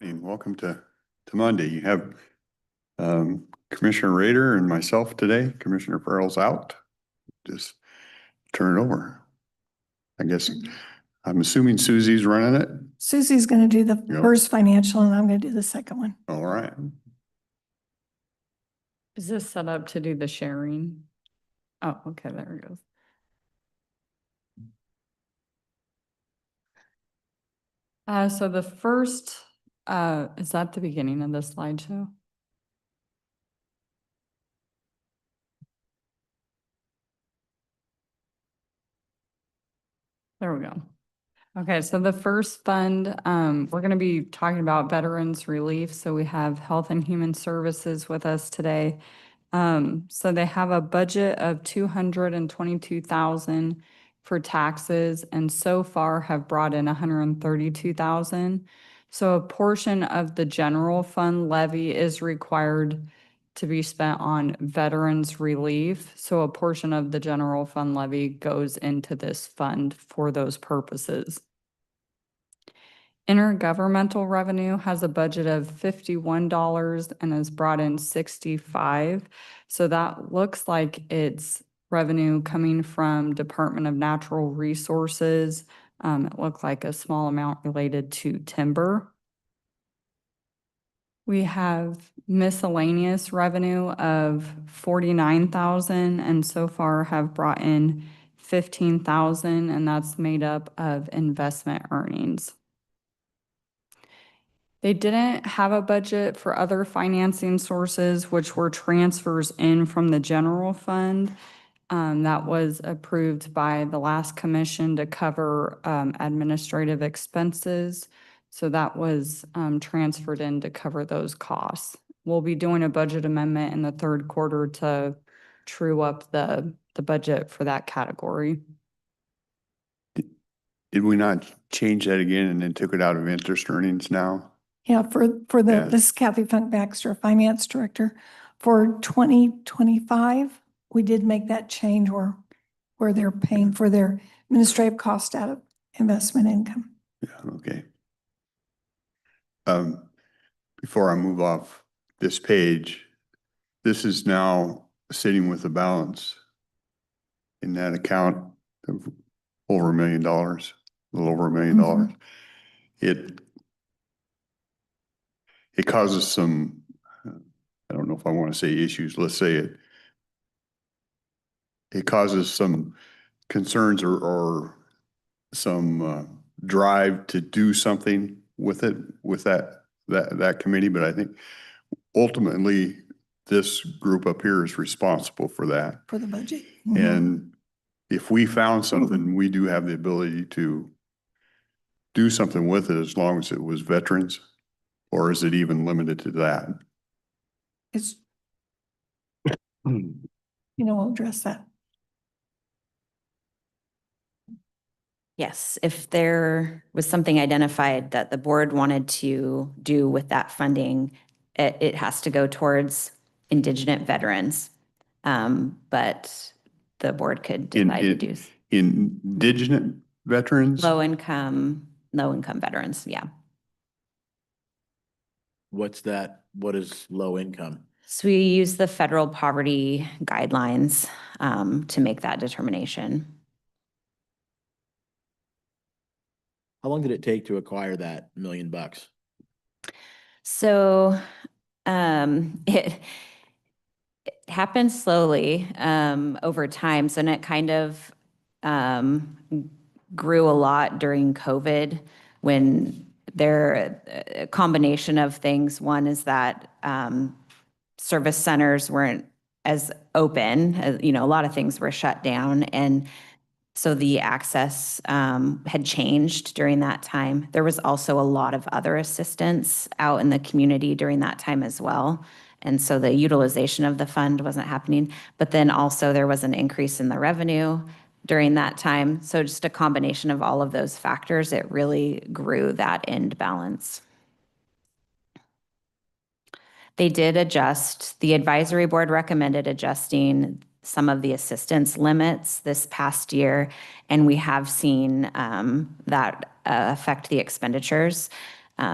And welcome to Monday. You have Commissioner Rader and myself today. Commissioner Farrell's out. Just turn it over. I guess I'm assuming Susie's running it. Susie's going to do the Yep. first financial and I'm going to do the second one. All right. Is this set up to do the sharing? Oh, okay, there it goes. So the first, is that the beginning of the slideshow? There we go. Okay, so the first fund, we're going to be talking about Veterans Relief. So we have Health and Human Services with us today. So they have a budget of 222,000 for taxes and so far have brought in 132,000. So a portion of the general fund levy is required to be spent on veterans relief. So a portion of the general fund levy goes into this fund for those purposes. Intergovernmental revenue has a budget of $51 and has brought in 65. So that looks like it's revenue coming from Department of Natural Resources. It looked like a small amount related to timber. We have miscellaneous revenue of 49,000 and so far have brought in 15,000 and that's made up of investment earnings. They didn't have a budget for other financing sources, which were transfers in from the general fund. That was approved by the last commission to cover administrative expenses. So that was transferred in to cover those costs. We'll be doing a budget amendment in the third quarter to true up the budget for that category. Did we not change that again and then took it out of interest earnings now? Yeah, this is Kathy Funk Baxter, Finance Director. For 2025, we did make that change where they're paying for their administrative cost out of investment income. Yeah, okay. Before I move off this page, this is now sitting with a balance in that account of over $1 million, a little over $1 million. It causes some, I don't know if I want to say issues, let's say it causes some concerns or some drive to do something with it, with that committee. But I think ultimately this group up here is responsible for that. For the budget. And if we found something, we do have the ability to do something with it as long as it was veterans, or is it even limited to that? It's, we'll address that. Yes, if there was something identified that the board wanted to do with that funding, it has to go towards indigent veterans. But the board could decide to do indigent veterans? Low income veterans, yeah. What's that? What is low income? So we use the federal poverty guidelines to make that determination. How long did it take to acquire that $1 million? So it happened slowly over time. So it kind of grew a lot during COVID when a combination of things. One is that service centers weren't as open, a lot of things were shut down. And so the access had changed during that time. There was also a lot of other assistance out in the community during that time as well. And so the utilization of the fund wasn't happening. But then also there was an increase in the revenue during that time. So just a combination of all of those factors, it really grew that end balance. They did adjust, the advisory board recommended adjusting some of the assistance limits this past year, and we have seen that affect the expenditures.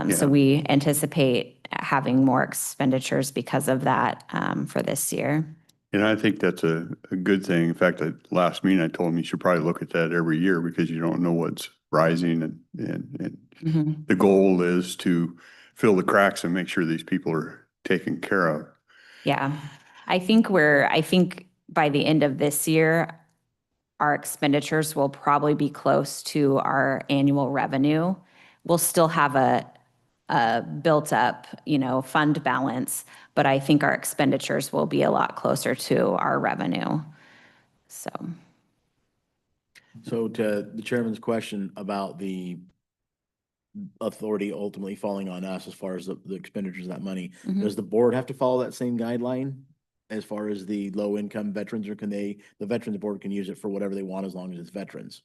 So Yeah. we anticipate having more expenditures because of that for this year. And I think that's a good thing. In fact, at last meeting, I told him you should probably look at that every year because you don't know what's rising and Mhm. the goal is to fill the cracks and make sure these people are taken care of. Yeah, I think by the end of this year, our expenditures will probably be close to our annual revenue. We'll still have a built up, fund balance, but I think our expenditures will be a lot closer to our revenue. So, So to the chairman's question about the authority ultimately falling on us as far as the expenditures of that money, mhm. does the board have to follow that same guideline? As far as the low income veterans, or can the veterans board can use it for whatever they want as long as it's veterans?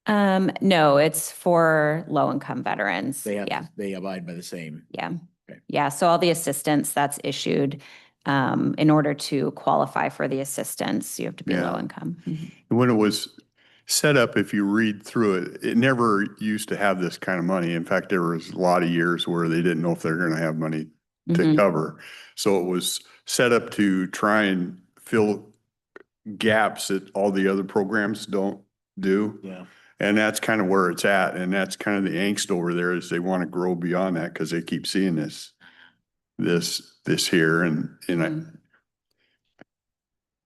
No, it's for low income veterans. They have, Yeah, they abide by the same. yeah. Okay. Yeah, so all the assistance that's issued, in order to qualify for the assistance, you have to be Yeah. low income. Mhm. And when it was set up, if you read through it, it never used to have this kind of money. In fact, there was a lot of years where they didn't know if they're going to have money to Mhm. cover. So it was set up to try and fill gaps that all the other programs don't do. Yeah. And that's kind of where it's at. And that's kind of the angst over there is they want to grow beyond that because they keep seeing this here. And Mhm.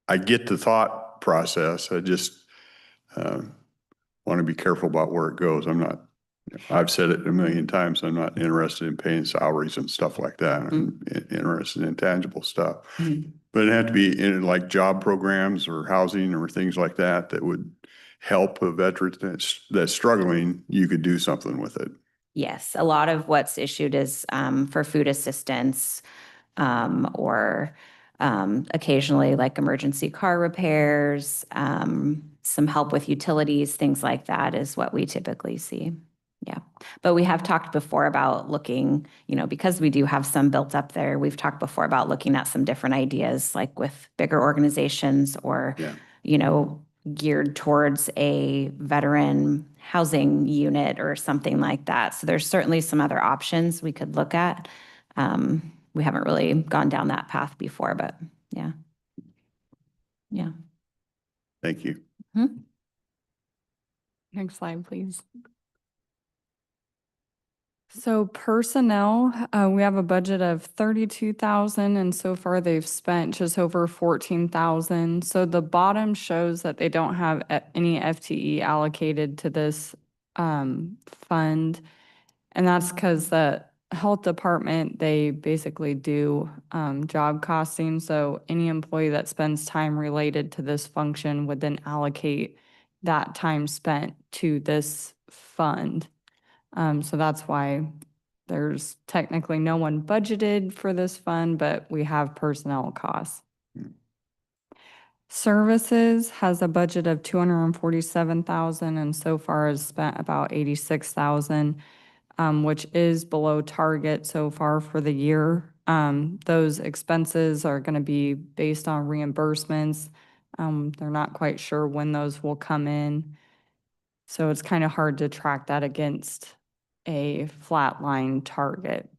I get the thought process. I just want to be careful about where it goes. I've said it a million times. I'm not interested in paying salaries and stuff like that. I'm interested in tangible stuff. Mhm. But it had to be in like job programs or housing or things like that that would help a veteran that's struggling. You could do something with it. Yes, a lot of what's issued is for food assistance or occasionally like emergency car repairs, some help with utilities, things like that is what we typically see. Yeah, but we have talked before about looking, because we do have some built up there, we've talked before about looking at some different ideas, like with bigger organizations or, Yeah. geared towards a veteran housing unit or something like that. So there's certainly some other options we could look at. We haven't really gone down that path before, but yeah. Yeah. Thank you. Mhm. Next slide, please. So personnel, we have a budget of 32,000 and so far they've spent just over 14,000. So the bottom shows that they don't have any FTE allocated to this fund. And that's because the health department, they basically do job costing. So any employee that spends time related to this function would then allocate that time spent to this fund. So that's why there's technically no one budgeted for this fund, but we have personnel costs. Services has a budget of 247,000 and so far has spent about 86,000, which is below target so far for the year. Those expenses are going to be based on reimbursements. They're not quite sure when those will come in. So it's kind of hard to track that against a flat line target.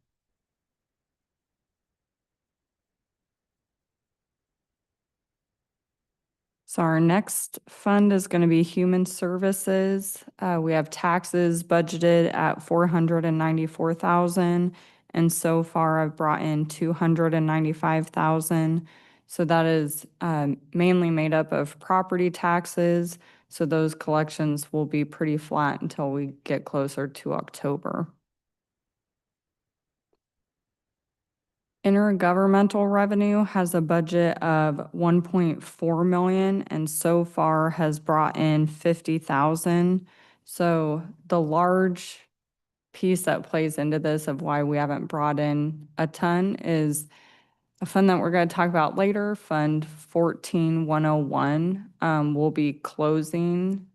So our next fund is going to be human services. We have taxes budgeted at 494,000, and so far I've brought in 295,000. So that is mainly made up of property taxes. So those collections will be pretty flat until we get closer to October. Intergovernmental revenue has a budget of 1.4 million and so far has brought in 50,000. So the large piece that plays into this of why we haven't brought in a ton is a fund that we're going to talk about later, Fund 14101, will be closing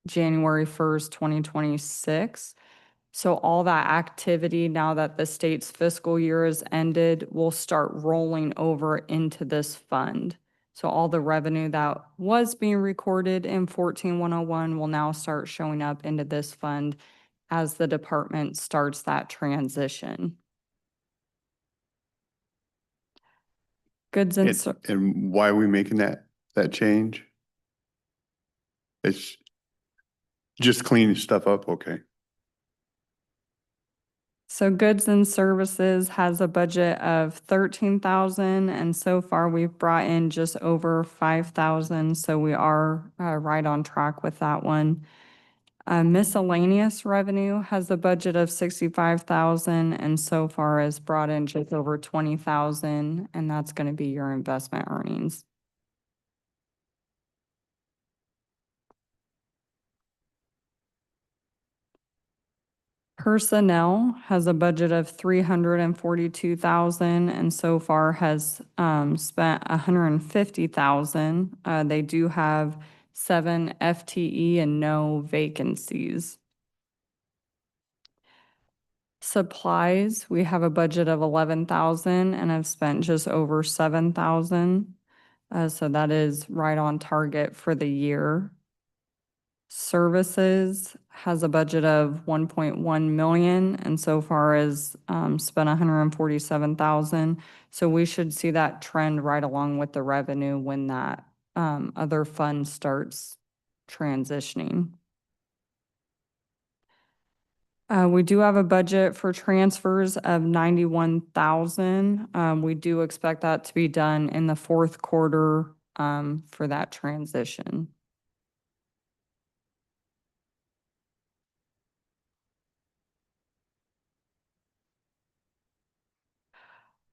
January 1st, 2026. So all that activity, now that the state's fiscal year is ended, will start rolling over into this fund. So all the revenue that was being recorded in 14101 will now start showing up into this fund as the department starts that transition. Goods and, And why are we making that change? It's just cleaning stuff up, okay. so goods and services has a budget of 13,000, and so far we've brought in just over 5,000, so we are right on track with that one. Miscellaneous revenue has a budget of 65,000, and so far has brought in just over 20,000, and that's going to be your investment earnings. Personnel has a budget of 342,000, and so far has spent 150,000. They do have 7 FTE and no vacancies. Supplies, we have a budget of 11,000 and have spent just over 7,000. So that is right on target for the year. Services has a budget of 1.1 million and so far has spent 147,000. So we should see that trend right along with the revenue when that other fund starts transitioning. We do have a budget for transfers of 91,000. We do expect that to be done in the fourth quarter for that transition.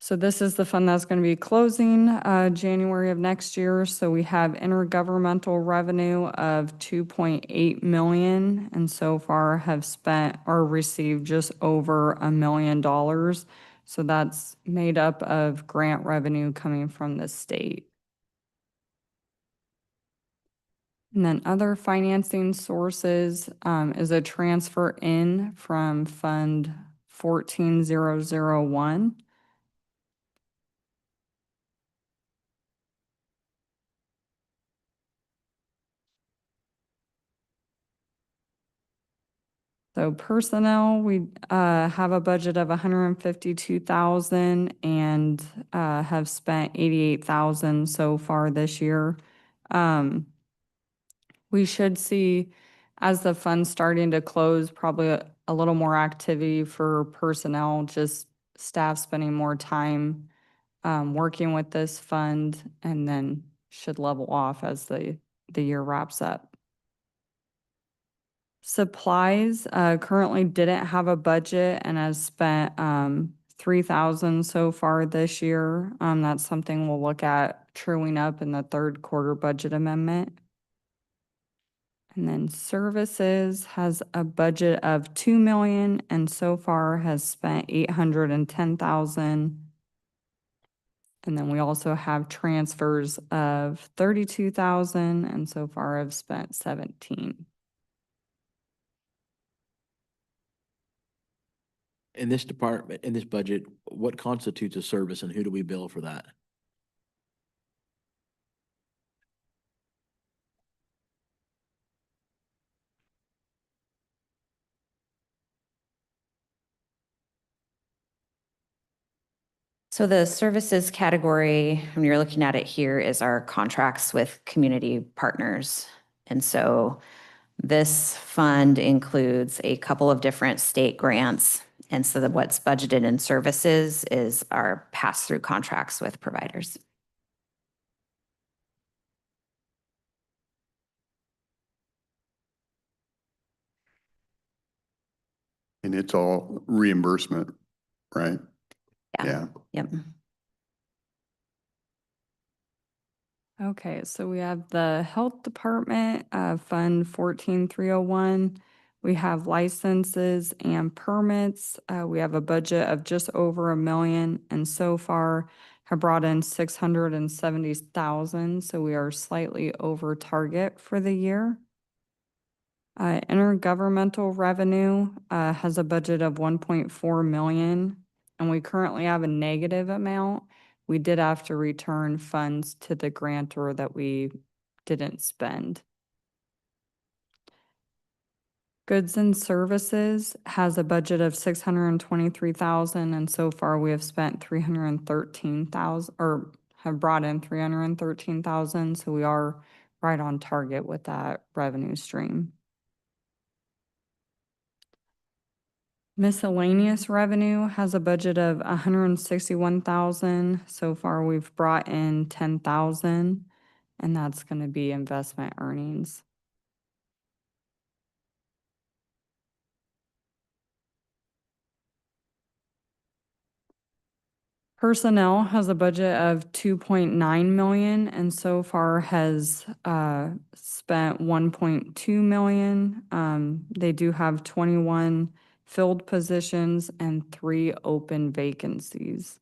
So this is the fund that's going to be closing January of next year. So we have intergovernmental revenue of 2.8 million and so far have spent or received just over $1 million. So that's made up of grant revenue coming from the state. And then other financing sources is a transfer in from Fund 14001. So personnel, we have a budget of 152,000 and have spent 88,000 so far this year. We should see, as the fund's starting to close, probably a little more activity for personnel, just staff spending more time working with this fund, and then should level off as the year wraps up. Supplies currently didn't have a budget and has spent 3,000 so far this year. That's something we'll look at truing up in the third quarter budget amendment. And then services has a budget of 2 million and so far has spent 810,000. And then we also have transfers of 32,000 and so far have spent 17. In this department, in this budget, what constitutes a service and who do we bill for that? So the services category, when you're looking at it here, is our contracts with community partners. And so this fund includes a couple of different state grants. And so that what's budgeted in services is our pass-through contracts with providers. And it's all reimbursement, right? Yeah. Yep. Okay, so we have the Health Department, Fund 14301. We have licenses and permits. We have a budget of just over $1 million and so far have brought in 670,000. So we are slightly over target for the year. Intergovernmental revenue has a budget of 1.4 million and we currently have a negative amount. We did have to return funds to the grantor that we didn't spend. Goods and services has a budget of 623,000, and so far we have spent 313,000, or have brought in 313,000, so we are right on target with that revenue stream. Miscellaneous revenue has a budget of 161,000. So far, we've brought in 10,000, and that's going to be investment earnings. Personnel has a budget of 2.9 million and so far has spent 1.2 million. They do have 21 filled positions and 3 open vacancies.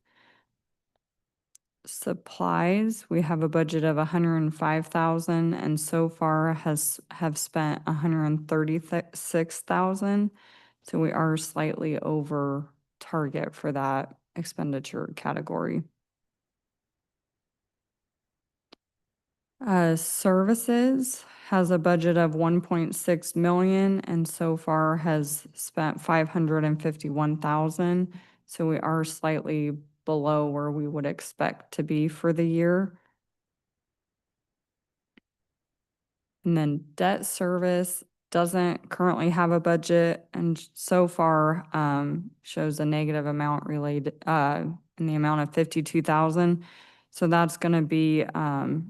Supplies, we have a budget of 105,000 and so far have spent 136,000. So we are slightly over target for that expenditure category. Services has a budget of 1.6 million and so far has spent 551,000. So we are slightly below where we would expect to be for the year. And then debt service doesn't currently have a budget and so far shows a negative amount related in the amount of 52,000. So that's going to be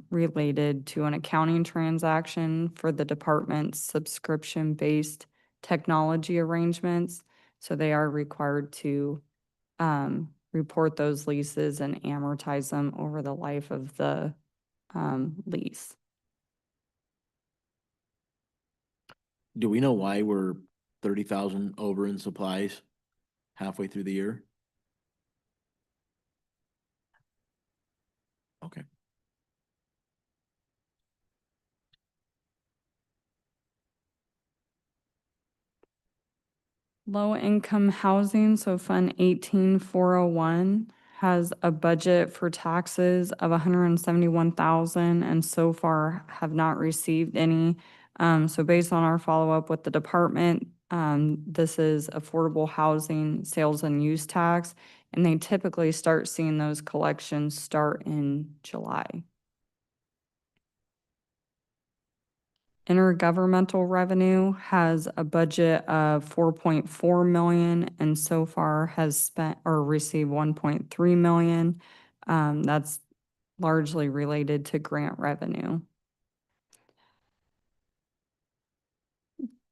related to an accounting transaction for the department's subscription-based technology arrangements. So they are required to report those leases and amortize them over the life of the lease. Do we know why we're 30,000 over in supplies halfway through the year? Okay. Low-income housing, so Fund 18401 has a budget for taxes of 171,000 and so far have not received any. So based on our follow-up with the department, this is affordable housing sales and use tax, and they typically start seeing those collections start in July. Intergovernmental revenue has a budget of 4.4 million and so far has spent or received 1.3 million. That's largely related to grant revenue.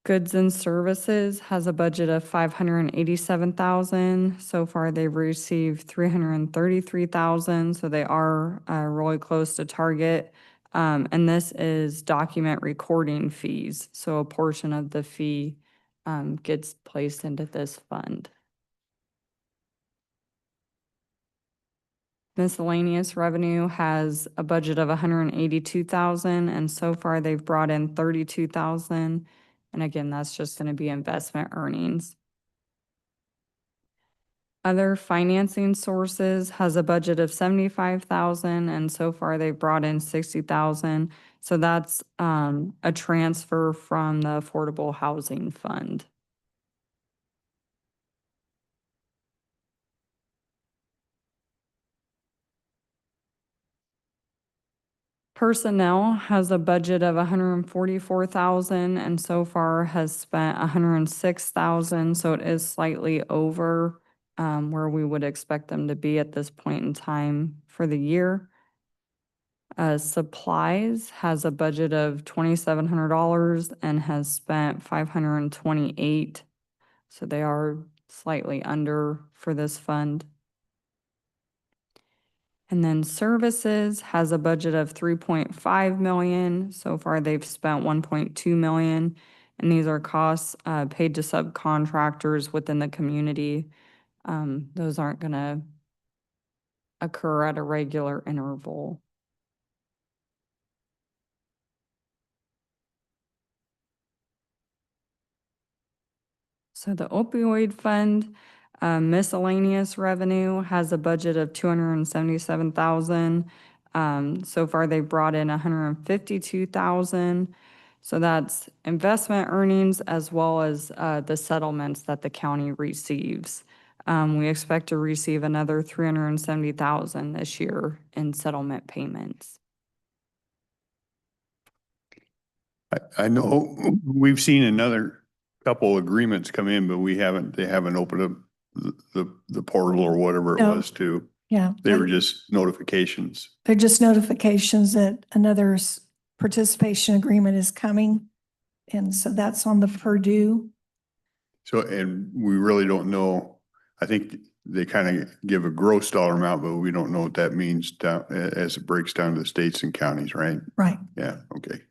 Goods and services has a budget of 587,000. So far, they've received 333,000, so they are really close to target. And this is document recording fees. So a portion of the fee gets placed into this fund. Miscellaneous revenue has a budget of 182,000 and so far they've brought in 32,000. And again, that's just going to be investment earnings. Other financing sources has a budget of 75,000 and so far they've brought in 60,000. So that's a transfer from the Affordable Housing Fund. Personnel has a budget of 144,000 and so far has spent 106,000. So it is slightly over where we would expect them to be at this point in time for the year. Supplies has a budget of $2,700 and has spent 528. So they are slightly under for this fund. And then services has a budget of 3.5 million. So far, they've spent 1.2 million. And these are costs paid to subcontractors within the community. Those aren't going to occur at a regular interval. So the opioid fund, miscellaneous revenue has a budget of 277,000. So far, they've brought in 152,000. So that's investment earnings as well as the settlements that the county receives. We expect to receive another 370,000 this year in settlement payments. I know we've seen another couple agreements come in, but they haven't opened up the portal or whatever it No. was to. Yeah. They were just notifications. They're just notifications that another participation agreement is coming. And so that's on the Purdue. So, and we really don't know, I think they kind of give a gross dollar amount, but we don't know what that means down, as it breaks down to the states and counties, right? Right. Yeah, okay.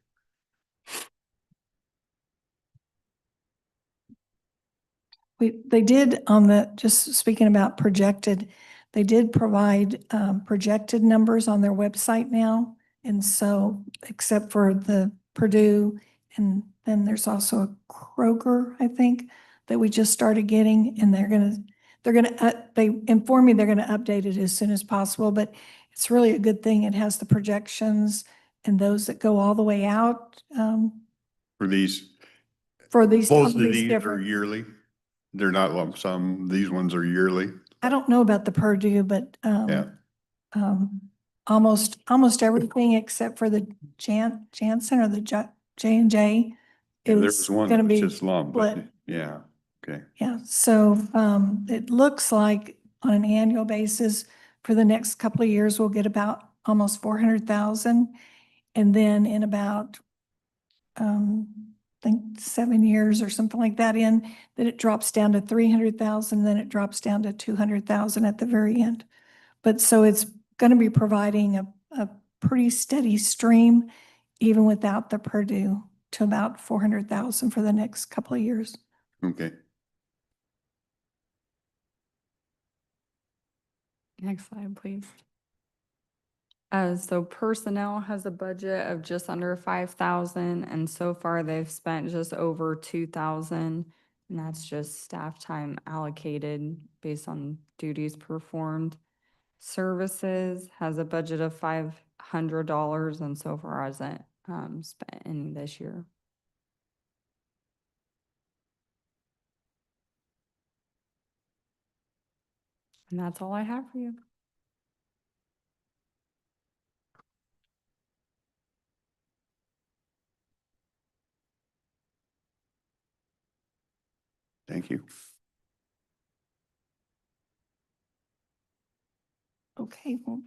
They did on the, just speaking about projected, they did provide projected numbers on their website now. And so, except for the Purdue, and then there's also a Kroger, I think, that we just started getting, and they inform me they're gonna update it as soon as possible, but it's really a good thing. It has the projections and those that go all the way out For these, for these. all both of these are different. yearly. They're not lump sum. These ones are yearly. I don't know about the Purdue, but Yeah. almost everything except for the Janssen or the J&J. Yeah, there was one gonna that was be just lump, but split. yeah, okay. Yeah, so it looks like on an annual basis for the next couple of years, we'll get about almost 400,000. And then in about, I think 7 years or something like that then it drops down to 300,000, then it drops down to 200,000 at the very end. But so it's going to be providing a pretty steady stream, even without the Purdue, to about 400,000 for the next couple of years. Okay. Next slide, please. So personnel has a budget of just under 5,000, and so far they've spent just over 2,000. And that's just staff time allocated based on duties performed. Services has a budget of $500 and so far hasn't spent any this year. And that's all I have for you. Thank you. Okay, well.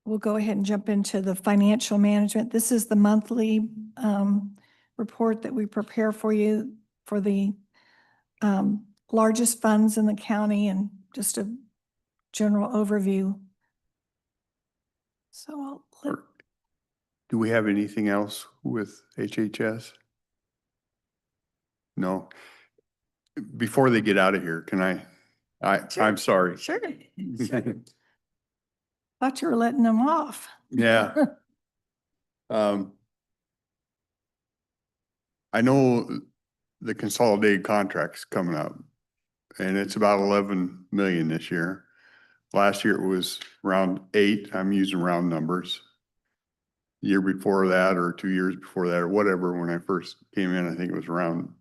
We'll go ahead and jump into the financial management. This is the monthly report that we prepare for you for the largest funds in the county and just a general overview. So Do we have anything else with HHS? No. Before they get out of here, can I'm sorry. Sure. Thought you were letting them off. Yeah. I know the consolidated contract's coming up and it's about 11 million this year. Last year it was around 8. I'm using round numbers. Year before that or 2 years before that or whatever, when I first came in, I think it was around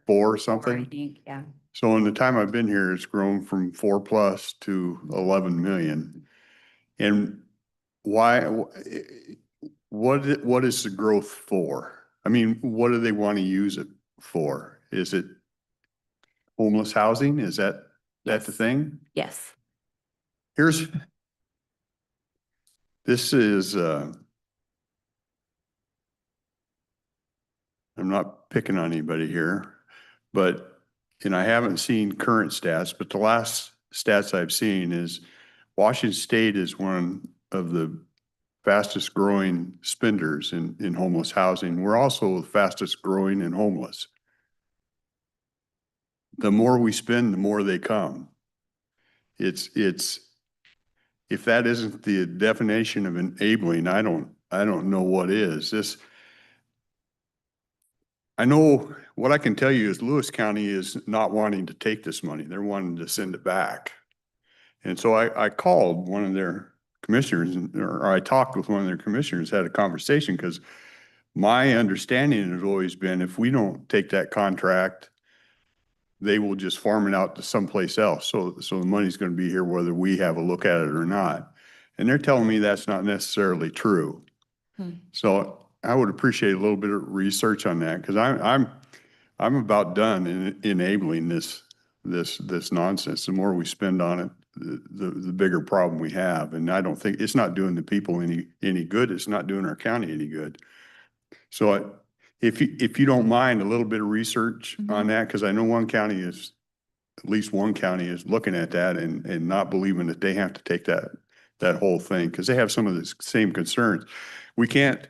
4 or something. I think, yeah. So in the time I've been here, it's grown from 4+ to 11 million. And why, what is the growth for? I mean, what do they want to use it for? Is it homeless housing? Is that the Yes. thing? Yes. This is, I'm not picking on anybody here, but, and I haven't seen current stats, but the last stats I've seen is Washington State is one of the fastest growing spenders in homeless housing. We're also the fastest growing in homeless. The more we spend, the more they come. It's, if that isn't the definition of enabling, I don't know what is. I know what I can tell you is Lewis County is not wanting to take this money. They're wanting to send it back. And so I called one of their commissioners, or I talked with one of their commissioners, had a conversation, because my understanding has always been if we don't take that contract, they will just farm it out to someplace else. So the money's going to be here whether we have a look at it or not. And they're telling me that's not necessarily true. So I would appreciate a little bit of research on that, because I'm about done in enabling this nonsense. The more we spend on it, the bigger problem we have. And I don't think, it's not doing the people any good. It's not doing our county any good. So if you don't mind a little bit of research on that, because I know at least one county is looking at that and not believing that they have to take that whole thing, because they have some of the same concerns. We can't,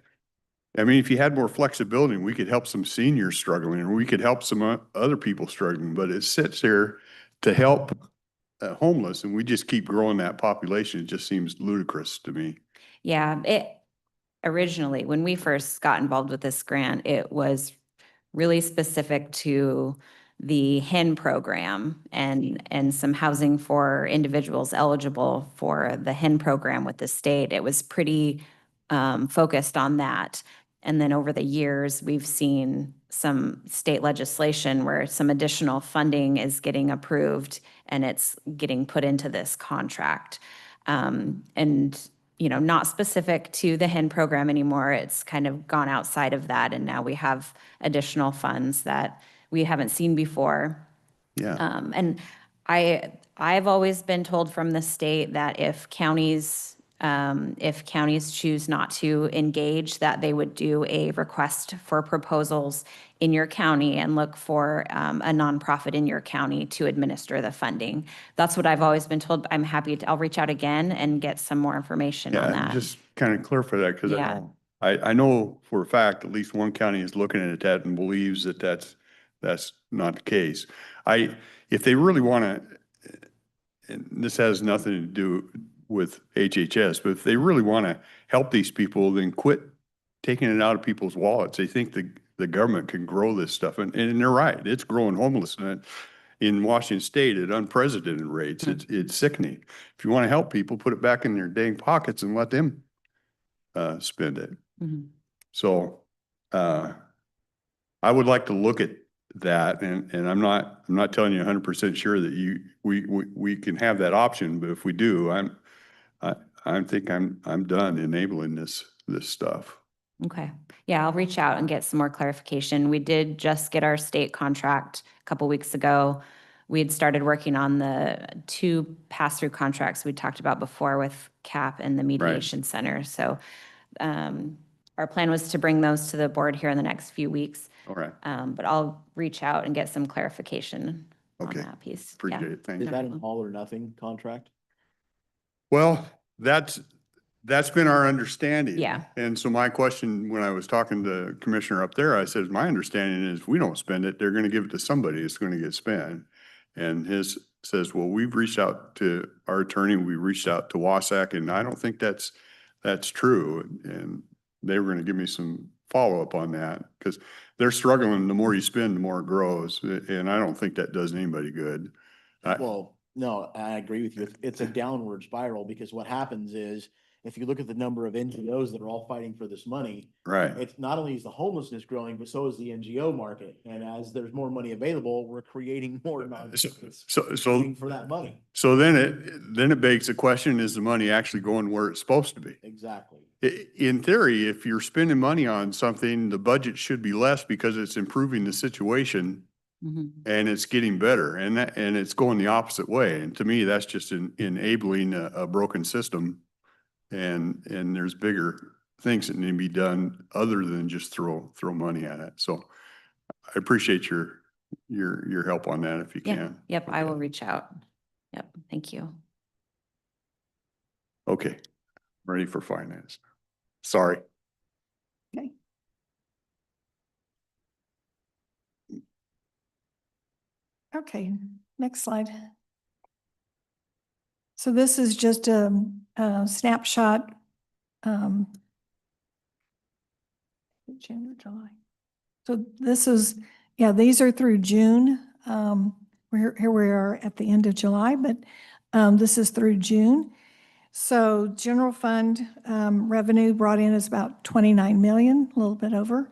I mean, if you had more flexibility, we could help some seniors struggling, or we could help some other people struggling, but it sits there to help homeless, and we just keep growing that population. It just seems ludicrous to me. Yeah, originally, when we first got involved with this grant, it was really specific to the HIN program and some housing for individuals eligible for the HIN program with the state. It was pretty focused on that. And then over the years, we've seen some state legislation where some additional funding is getting approved and it's getting put into this contract. And not specific to the HIN program anymore. It's kind of gone outside of that, and now we have additional funds that we haven't seen before. Yeah. And I've always been told from the state that if counties choose not to engage, that they would do a request for proposals in your county and look for a nonprofit in your county to administer the funding. That's what I've always been told. I'm happy I'll reach out again and get some more information on Yeah, that. just kind of clarify that, because Yeah. I know for a fact, at least one county is looking at that and believes that that's not the case. If they really want to, and this has nothing to do with HHS, but if they really want to help these people, then quit taking it out of people's wallets. They think the government can grow this stuff, and they're right. It's growing homelessness in Washington State at unprecedented rates. It's sickening. If you want to help people, put it back in their dang pockets and let them spend it. Mhm. So I would like to look at that, and I'm not telling you 100% sure that we can have that option, but if we do, I think I'm done enabling this stuff. Okay. Yeah, I'll reach out and get some more clarification. We did just get our state contract a couple weeks ago. We had started working on the 2 pass-through contracts we talked about before with CAP and the Mediation Center. So our plan was to bring those to the board here in the next few weeks. All right. But I'll reach out and get some clarification on Okay. that piece. Appreciate Yeah. it. Thank Is you. that an all or nothing contract? Well, that's been our understanding. Yeah. And so my question, when I was talking to the commissioner up there, I said, my understanding is if we don't spend it, they're going to give it to somebody. It's going to get spent. And his says, well, we've reached out to our attorney, we reached out to Wasack, and I don't think that's true. And they were going to give me some follow-up on that, because they're struggling. The more you spend, the more it grows. And I don't think that does anybody good. Well, no, I agree with you. It's a downward spiral, because what happens is if you look at the number of NGOs that are all fighting for this money, Right. it's not only is the homelessness growing, but so is the NGO market. And as there's more money available, we're creating more nonprofits So for that money. So then it begs the question, is the money actually going where it's supposed to be? Exactly. In theory, if you're spending money on something, the budget should be less because it's improving the situation Mhm. and it's getting better, and it's going the opposite way. And to me, that's just enabling a broken system. And there's bigger things that need to be done other than just throw money at it. So I appreciate your help on that if you Yeah. can. Yep. I Okay. will reach out. Yep. Thank you. Okay, ready for finance. Sorry. Okay. Okay, next slide. So this is just a snapshot. June or July. So this is, yeah, these are through June. Here we are at the end of July, but this is through June. So general fund revenue brought in is about 29 million, a little bit over.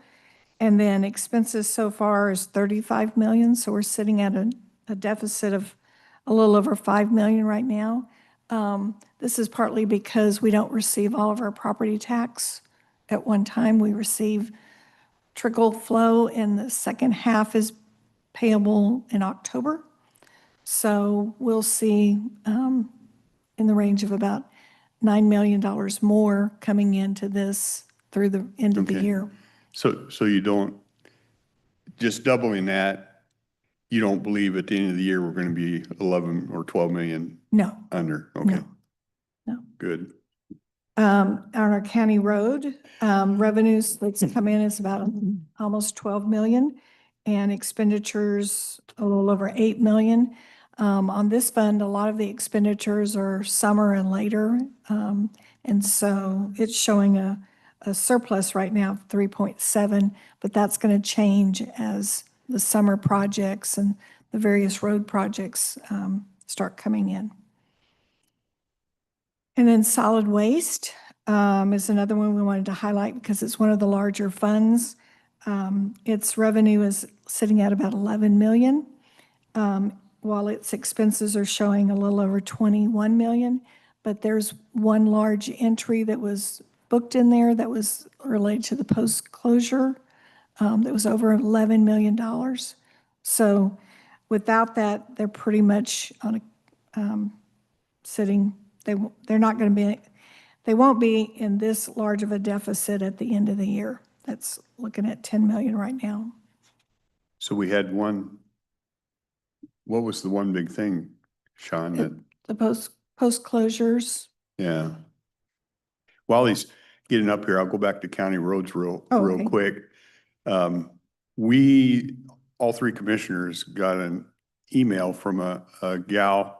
And then expenses so far is 35 million. So we're sitting at a deficit of a little over 5 million right now. This is partly because we don't receive all of our property tax at one time. We receive trickle flow, and the second half is payable in October. So we'll see in the range of about $9 million more coming into this through the end of the Okay. year. So you don't, just doubling that, you don't believe at the end of the year, we're going to be 11 or 12 million No, under? Okay, no. good. On our county road, revenues that's come in is about almost 12 million, and expenditures a little over 8 million. On this fund, a lot of the expenditures are summer and later. And so it's showing a surplus right now of 3.7, but that's going to change as the summer projects and the various road projects start coming in. And then solid waste is another one we wanted to highlight because it's one of the larger funds. Its revenue is sitting at about 11 million, while its expenses are showing a little over 21 million. But there's one large entry that was booked in there that was related to the post-closure that was over $11 million. So without that, they're pretty much on a sitting. They're not going to be, they won't be in this large of a deficit at the end of the year. That's looking at 10 million right now. So we had one, what was the one big thing, Sean, that, The post closures. yeah. While he's getting up here, I'll go back to county roads real Okay. quick. We, all three commissioners got an email from a gal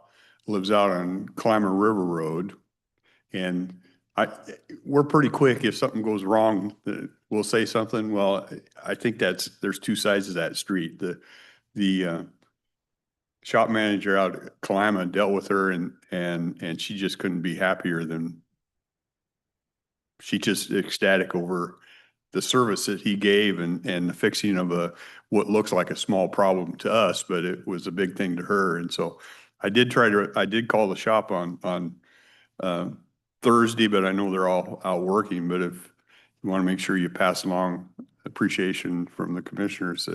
lives out on Climber River Road. And we're pretty quick. If something goes wrong, we'll say something. Well, I think there's two sides of that street. The shop manager out at Kalama dealt with her and she just couldn't be happier than, she just ecstatic over the service that he gave and the fixing of what looks like a small problem to us, but it was a big thing to her. And so I did call the shop on Thursday, but I know they're all out working. But if you want to make sure you pass along appreciation from the commissioners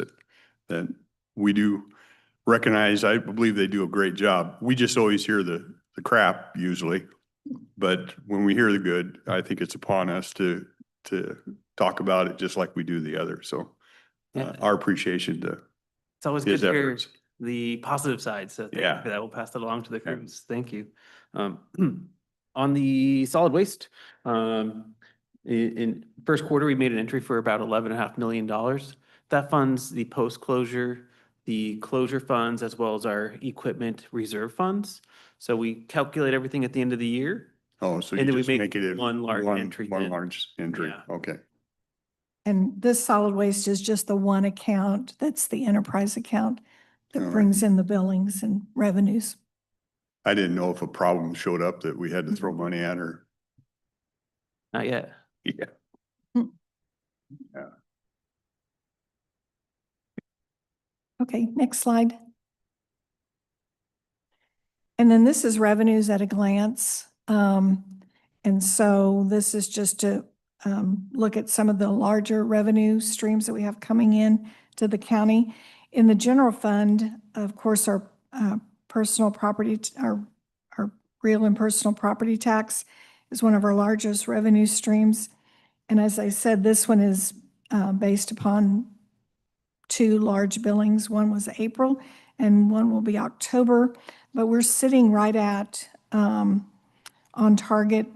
that we do recognize, I believe they do a great job. We just always hear the crap usually, but when we hear the good, I think it's upon us to talk about it just like we do the other. So Yeah. our appreciation to It's always good his to hear efforts. the positive side, so thank you Yeah. for that. We'll pass that along to the Yeah. crews. Thank you. On the solid waste, in first quarter, we made an entry for about $11.5 million. That funds the post-closure, the closure funds, as well as our equipment reserve funds. So we calculate everything at the end of the year. Oh, so And you then we just make make it one large entry One then. large entry. Yeah. Okay. And this solid waste is just the one account, that's the enterprise account All that right. brings in the billings and revenues. I didn't know if a problem showed up that we had to throw money at or, Not yet. yeah. Okay, next slide. And then this is revenues at a glance. And so this is just to look at some of the larger revenue streams that we have coming in to the county. In the general fund, of course, our personal property, our real and personal property tax is one of our largest revenue streams. And as I said, this one is based upon two large billings. One was April and one will be October, but we're sitting right at on target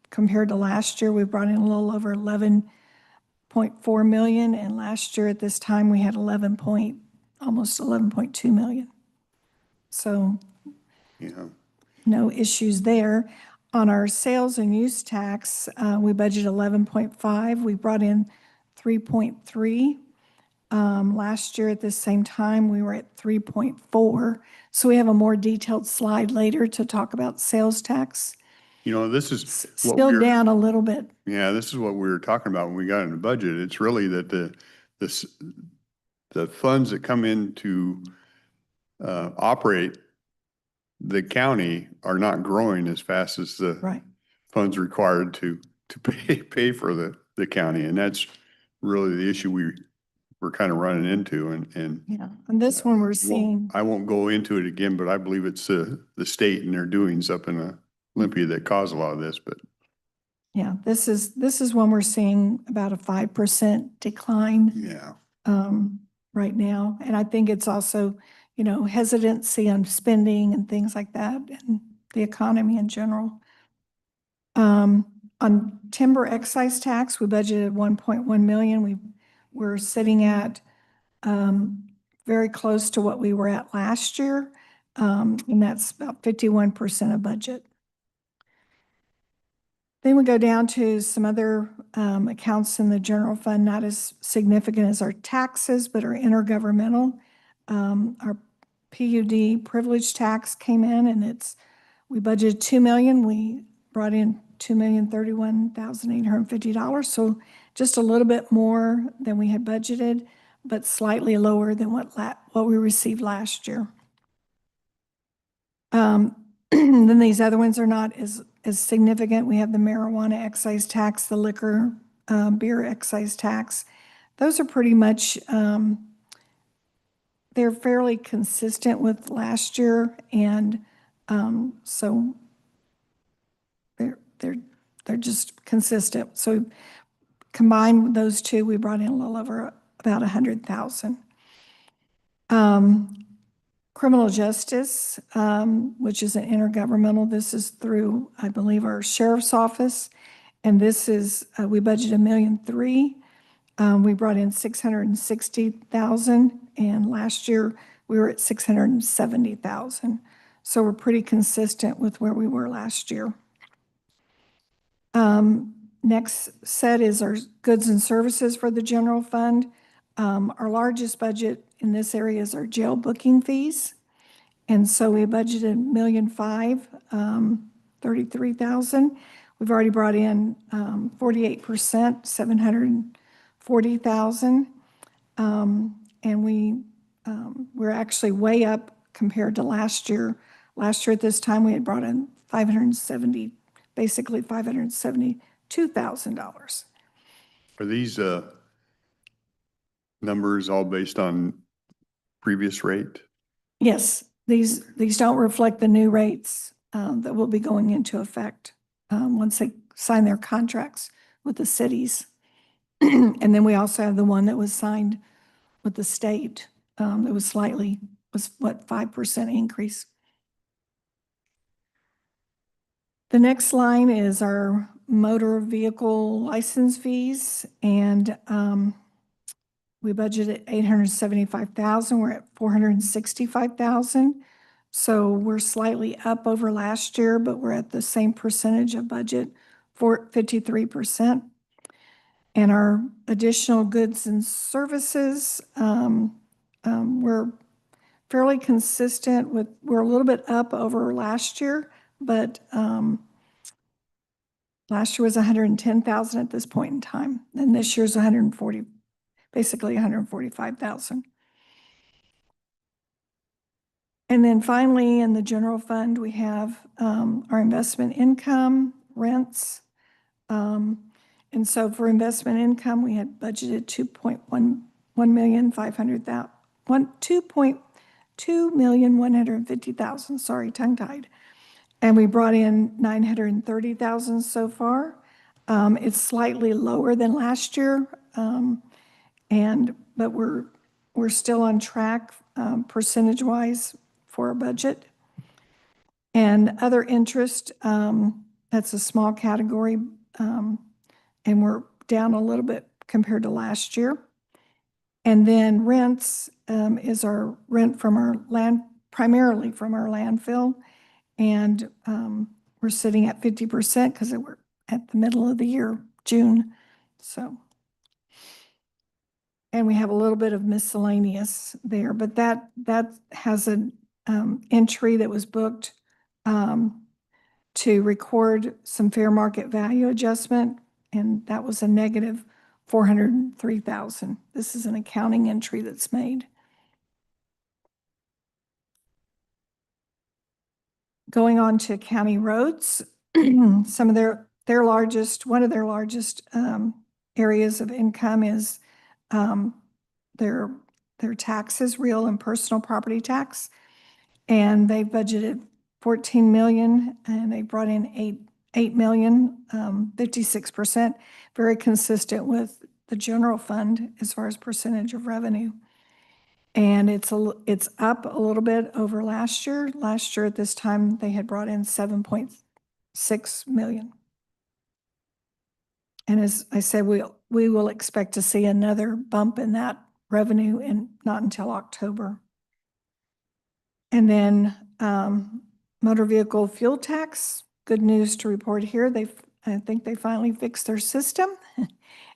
compared to last year. We brought in a little over 11.4 million, and last year at this time we had almost 11.2 million. So Yeah. no issues there. On our sales and use tax, we budgeted 11.5. We brought in 3.3. Last year at this same time, we were at 3.4. So we have a more detailed slide later to talk about sales tax. This is what Still we're, down a little bit. yeah, this is what we were talking about when we got in the budget. It's really that the funds that come in to operate the county are not growing as fast as the Right. funds required to pay for the county. And that's really the issue we're kind of running into. And Yeah. And this one we're seeing, I won't go into it again, but I believe it's the state and their doings up in Olympia that caused a lot of this, but yeah, this is one we're seeing about a 5% decline. yeah. Right now. And I think it's also, hesitancy on spending and things like that and the economy in general. On timber excise tax, we budgeted 1.1 million. We're sitting at, very close to what we were at last year. And that's about 51% of budget. Then we go down to some other accounts in the general fund, not as significant as our taxes, but are intergovernmental. Our PUD privilege tax came in and we budgeted 2 million. We brought in $2,031,850. So just a little bit more than we had budgeted, but slightly lower than what we received last year. Then these other ones are not as significant. We have the marijuana excise tax, the liquor, beer excise tax. Those are pretty much, they're fairly consistent with last year. And so they're just consistent. So combined with those two, we brought in a little over about 100,000. Criminal justice, which is an intergovernmental. This is through, I believe, our sheriff's office. And this is, we budgeted $1,300,000. We brought in 660,000. And last year we were at 670,000. So we're pretty consistent with where we were last year. Next set is our goods and services for the general fund. Our largest budget in this area is our jail booking fees. And so we budgeted $1,500,000, 33,000. We've already brought in 48%, 740,000. And we're actually way up compared to last year. Last year at this time, we had brought in basically $572,000. Are these numbers all based on previous rate? Yes, these don't reflect the new rates that will be going into effect once they sign their contracts with the cities. And then we also have the one that was signed with the state. It was 5% increase. The next line is our motor vehicle license fees, and we budgeted 875,000. We're at 465,000. So we're slightly up over last year, but we're at the same percentage of budget, for 53%. And our additional goods and services, we're fairly consistent with, we're a little bit up over last year, but last year was 110,000 at this point in time. And this year's basically 145,000. And then finally, in the general fund, we have our investment income, rents. And so for investment income, we had budgeted $2,150,000, sorry, tongue-tied. And we brought in 930,000 so far. It's slightly lower than last year, but we're still on track percentage-wise for our budget. And other interest, that's a small category, and we're down a little bit compared to last year. And then rents is our rent from our land, primarily from our landfill. And we're sitting at 50% because we're at the middle of the year, June. So, and we have a little bit of miscellaneous there, but that has an entry that was booked to record some fair market value adjustment, and that was a negative 403,000. This is an accounting entry that's made. Going on to county roads, some of their largest, one of their largest areas of income is their taxes, real and personal property tax. And they budgeted 14 million and they brought in 8 million, 56%, very consistent with the general fund as far as percentage of revenue. And it's up a little bit over last year. Last year at this time, they had brought in 7.6 million. And as I said, we will expect to see another bump in that revenue and not until October. And then motor vehicle fuel tax, good news to report here. I think they finally fixed their system.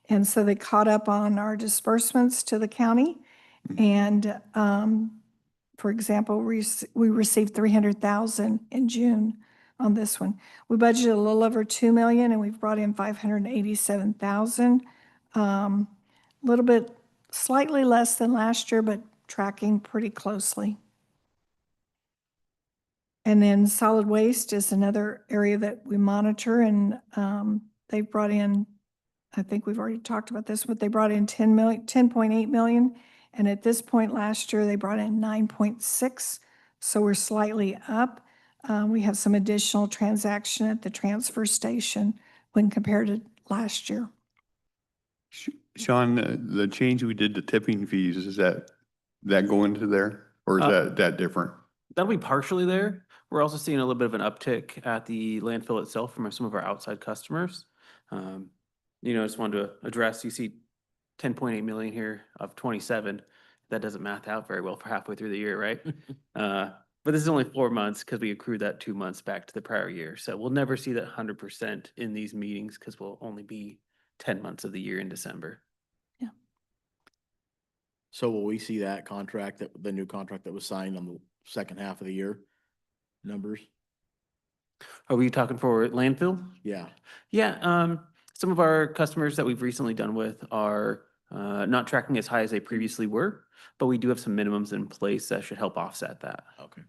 And so they caught up on our disbursements to the county. And for example, we received 300,000 in June on this one. We budgeted a little over 2 million and we've brought in 587,000. A little bit, slightly less than last year, but tracking pretty closely. And then solid waste is another area that we monitor, and they brought in, I think we've already talked about this, but they brought in 10.8 million. And at this point last year, they brought in 9.6. So we're slightly up. We have some additional transaction at the transfer station when compared to last year. Sean, the change we did to tipping fees, is that go into there, or is that different? That'll be partially there. We're also seeing a little bit of an uptick at the landfill itself from some of our outside customers. Just wanted to address, you see 10.8 million here of 27. That doesn't math out very well for halfway through the year, right? But this is only 4 months because we accrued that 2 months back to the prior year. So we'll never see that 100% in these meetings because we'll only be 10 months of the year in December. Yeah. So will we see that contract, the new contract that was signed on the second half of the year numbers? Are we talking for landfill? Yeah. Yeah, some of our customers that we've recently done with are not tracking as high as they previously were, but we do have some minimums in place that should help offset that. Okay.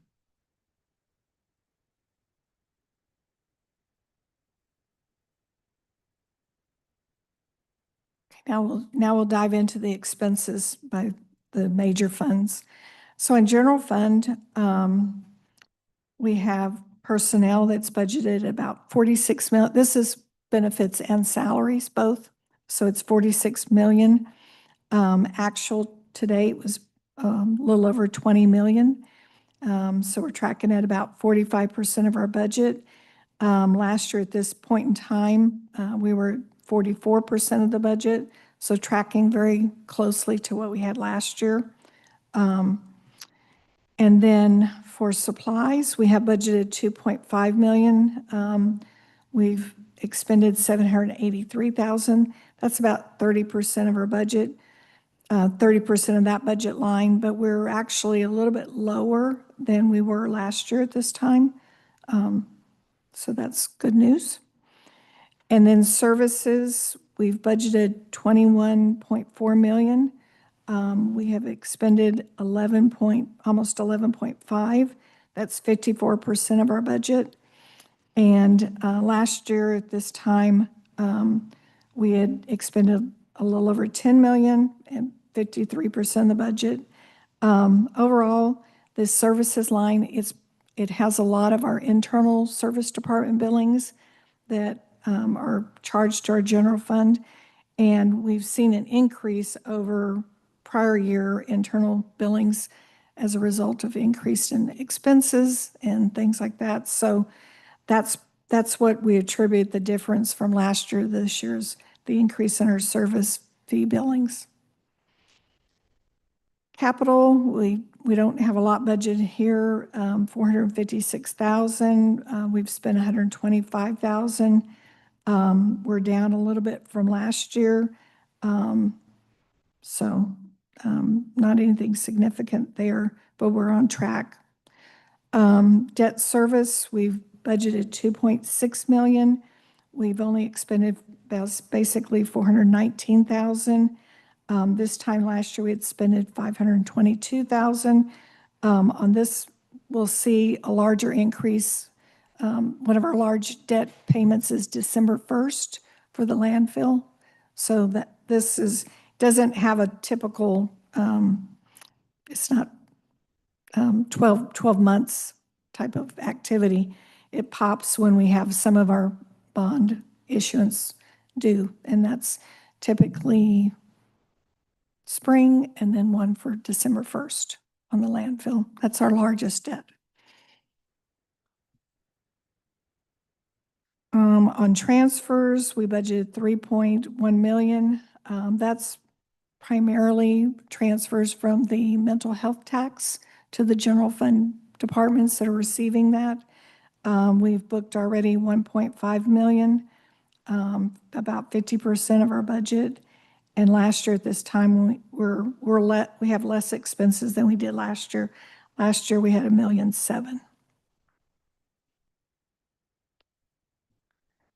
Now we'll dive into the expenses by the major funds. So in general fund, we have personnel that's budgeted about 46 million. This is benefits and salaries both. So it's 46 million. Actual to date was a little over 20 million. So we're tracking at about 45% of our budget. Last year at this point in time, we were 44% of the budget. So tracking very closely to what we had last year. And then for supplies, we have budgeted 2.5 million. We've expended 783,000. That's about 30% of our budget, 30% of that budget line, but we're actually a little bit lower than we were last year at this time. So that's good news. And then services, we've budgeted 21.4 million. We have expended almost 11.5. That's 54% of our budget. And last year at this time, we had expended a little over 10 million and 53% of the budget. Overall, this services line, it has a lot of our internal service department billings that are charged to our general fund. And we've seen an increase over prior year internal billings as a result of increase in expenses and things like that. So that's what we attribute the difference from last year to this year's, the increase in our service fee billings. Capital, we don't have a lot budgeted here, 456,000. We've spent 125,000. We're down a little bit from last year. So not anything significant there, but we're on track. Debt service, we've budgeted 2.6 million. We've only expended basically 419,000. This time last year, we had spent 522,000. On this, we'll see a larger increase. One of our large debt payments is December 1st for the landfill. So that this doesn't have a typical, it's not 12 months type of activity. It pops when we have some of our bond issuance due, and that's typically spring and then one for December 1st on the landfill. That's our largest debt. On transfers, we budgeted 3.1 million. That's primarily transfers from the mental health tax to the general fund departments that are receiving that. We've booked already 1.5 million, about 50% of our budget. And last year at this time, we have less expenses than we did last year. Last year we had $1.7 million.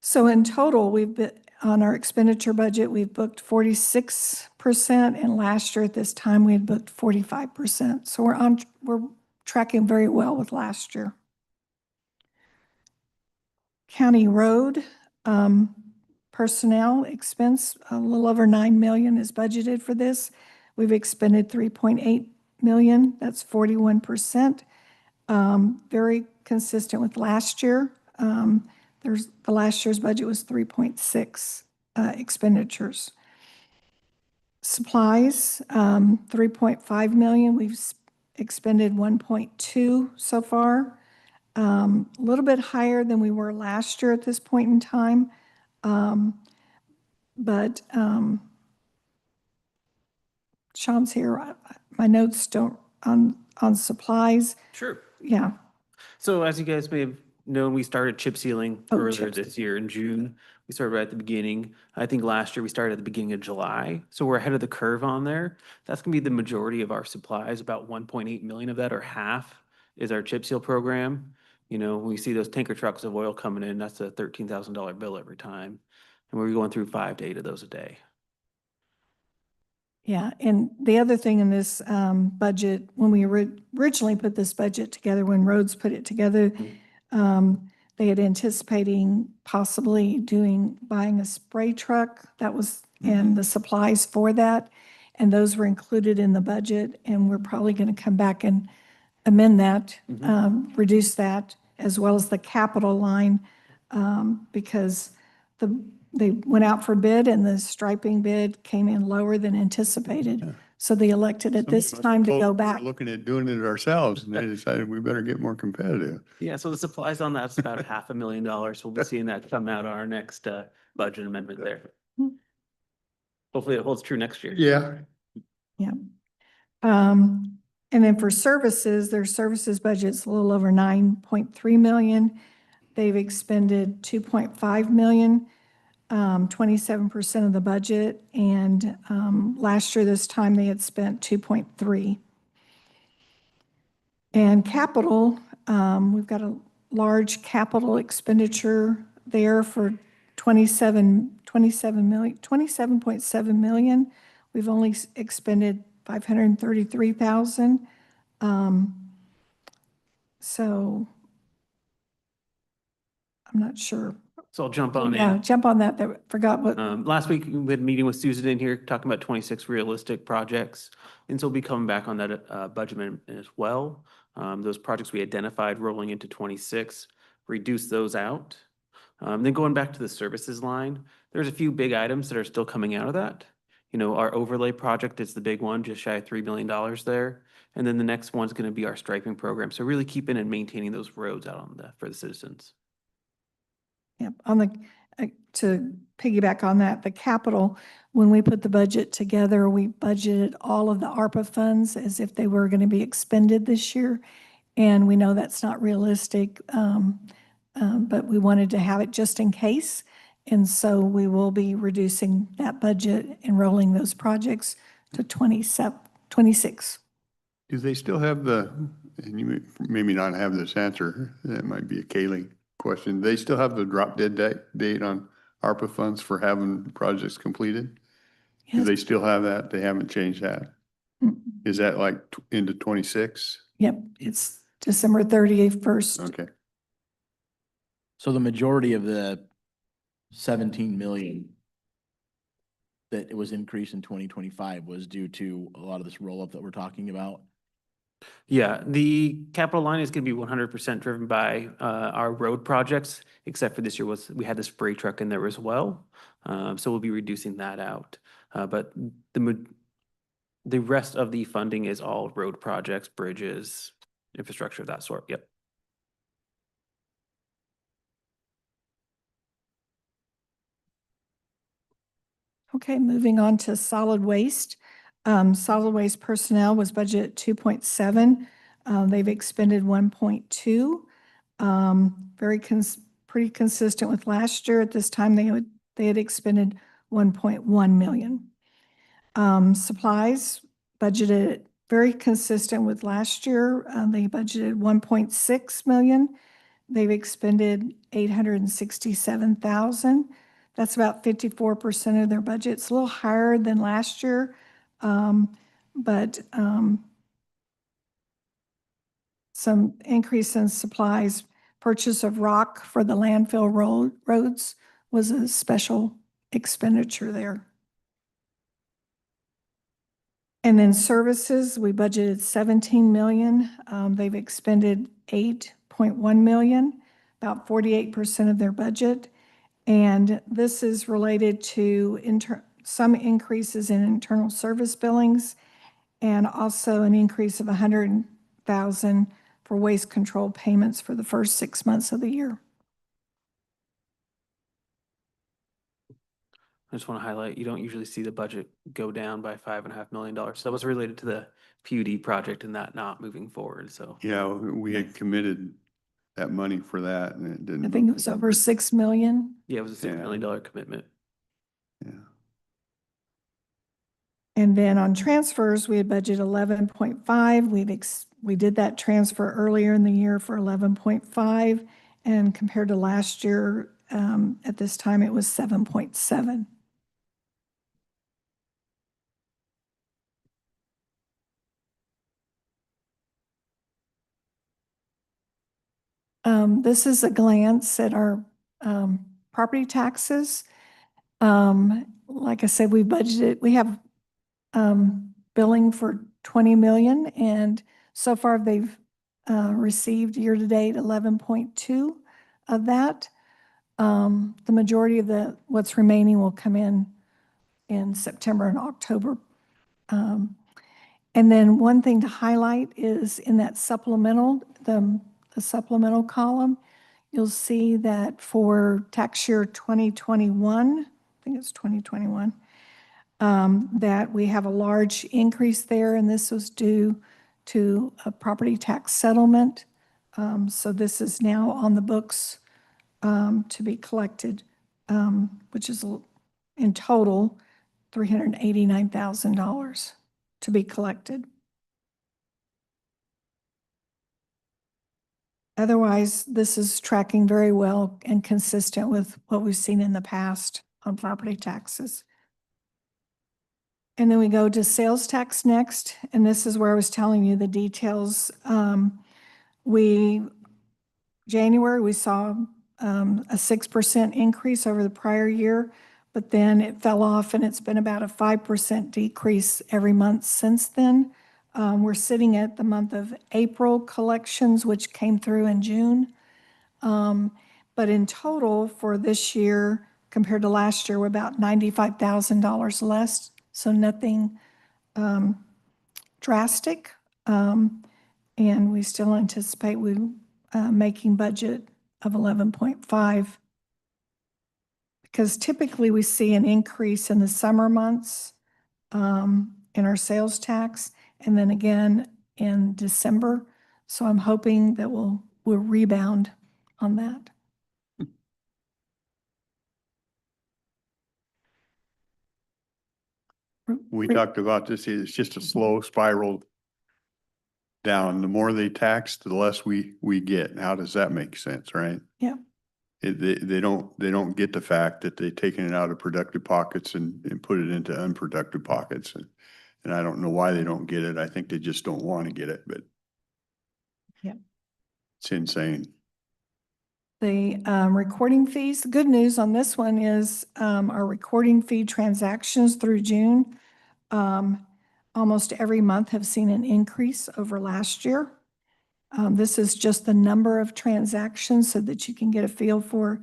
So in total, we've been on our expenditure budget, we've booked 46%, and last year at this time we had booked 45%. So we're tracking very well with last year. County road personnel expense, a little over 9 million is budgeted for this. We've expended 3.8 million. That's 41%. Very consistent with last year. The last year's budget was 3.6 expenditures. Supplies, 3.5 million. We've expended 1.2 so far. A little bit higher than we were last year at this point in time. But Sean's here. My notes don't on supplies. Sure. Yeah. So as you guys may have known, we started chip sealing Oh, earlier chip this year in June. We started right at the beginning. I think last year we started at the beginning of July. So we're ahead of the curve on there. That's gonna be the majority of our supplies. About 1.8 million of that, or half, is our chip seal program. You know, we see those tanker trucks of oil coming in, that's a $13,000 bill every time. And we're going through 5 to 8 of those a day. Yeah, and the other thing in this budget, when we originally put this budget together, when Rhodes put it together, they had anticipating possibly buying a spray truck. That was, and the supplies for that, and those were included in the budget, and we're probably going to come back and amend that, reduce that, as well as the capital line, because they went out for bid and the striping bid came in lower than anticipated. So they elected at this time to go back. Looking at doing it ourselves, and they decided we better get more competitive. Yeah, so the supplies on that's about $500,000. We'll be seeing that come out on our next budget amendment there. Hopefully it holds true next year. Yeah. Yeah. And then for services, their services budget's a little over 9.3 million. They've expended 2.5 million, 27% of the budget. And last year, this time, they had spent 2.3. And capital, we've got a large capital expenditure there for 27.7 million. We've only expended 533,000. So I'm not sure. So I'll jump on Yeah, in. jump on that. I forgot what. Last week, we had a meeting with Susan in here talking about 26 realistic projects. And so we'll be coming back on that budget amendment as well. Those projects we identified rolling into 26, reduce those out. Then going back to the services line, there's a few big items that are still coming out of that. You know, our overlay project is the big one, just shy of $3 million there. And then the next one's going to be our striping program. So really keeping and maintaining those roads out on for the citizens. Yeah, to piggyback on that, the capital, when we put the budget together, we budgeted all of the ARPA funds as if they were going to be expended this year. And we know that's not realistic, but we wanted to have it just in case. And so we will be reducing that budget and rolling those projects to 26. Do they still have and you maybe not have this answer, that might be a Kaylee question. They still have the drop dead date on ARPA funds for having projects completed? Do Yes. they still have that? They haven't changed that? Mm, Is that like into 26? Yep, it's December 31st. Okay. So the majority of the 17 million that it was increased in 2025 was due to a lot of this roll-up that we're talking about. Yeah, the capital line is gonna be 100% driven by our road projects, except for this year we had the spray truck in there as well. So we'll be reducing that out. But the rest of the funding is all road projects, bridges, infrastructure of that sort. Yep. Okay, moving on to solid waste. Solid waste personnel was budgeted 2.7. They've expended 1.2. Pretty consistent with last year. At this time, they had expended 1.1 million. Supplies budgeted very consistent with last year. They budgeted 1.6 million. They've expended 867,000. That's about 54% of their budget. It's a little higher than last year, but some increase in supplies. Purchase of rock for the landfill roads was a special expenditure there. And then services, we budgeted 17 million. They've expended 8.1 million, about 48% of their budget. And this is related to some increases in internal service billings and also an increase of 100,000 for waste control payments for the first 6 months of the year. I just want to highlight, you don't usually see the budget go down by $5.5 million. So that was related to the PUD project and that not moving forward, so. Yeah, we had committed that money for that and it didn't. I think it was over 6 million. Yeah, it was a $6 Yeah. million commitment. Yeah. And then on transfers, we had budget 11.5. We did that transfer earlier in the year for 11.5, and compared to last year, at this time, it was 7.7. This is a glance at our property taxes. Like I said, we have billing for 20 million, and so far they've received year-to-date 11.2 of that. The majority of what's remaining will come in September and October. And then one thing to highlight is in that supplemental, the supplemental column, you'll see that for tax year 2021, I think it's 2021, that we have a large increase there, and this was due to a property tax settlement. So this is now on the books to be collected, which is in total $389,000 to be collected. Otherwise, this is tracking very well and consistent with what we've seen in the past on property taxes. And then we go to sales tax next, and this is where I was telling you the details. January, we saw a 6% increase over the prior year, but then it fell off and it's been about a 5% decrease every month since then. We're sitting at the month of April collections, which came through in June. But in total for this year, compared to last year, we're about $95,000 less. So nothing drastic. And we still anticipate making budget of 11.5. Because typically we see an increase in the summer months in our sales tax, and then again in December. So I'm hoping that we'll rebound on that. We talked about this, it's just a slow spiral down. The more they tax, the less we get. How does that make sense, right? Yeah, they don't get the fact that they've taken it out of productive pockets and put it into unproductive pockets. And I don't know why they don't get it. I think they just don't want to get it, but Yeah. it's insane. The recording fees, the good news on this one is our recording fee transactions through June, almost every month have seen an increase over last year. This is just the number of transactions so that you can get a feel for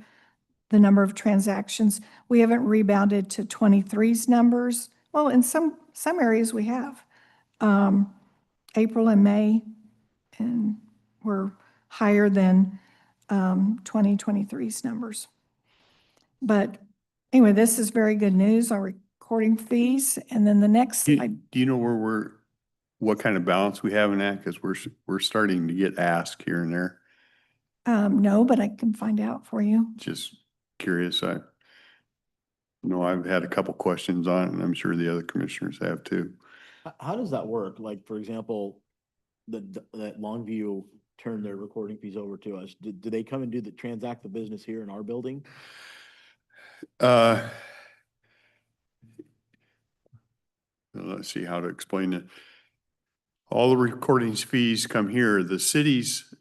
the number of transactions. We haven't rebounded to 23's numbers. Well, in some areas we have. April and May, and we're higher than 2023's numbers. But anyway, this is very good news, our recording fees. And then the next Do slide. you know what kind of balance we have in that? Because we're starting to get asked here and there. No, but I can find out for you. Just curious. I've had a couple questions on it, and I'm sure the other commissioners have too. How does that work? Like, for example, that Longview turned their recording fees over to us. Do they come and transact the business here in our building? Let's see how to explain it. All the recordings fees come here. The cities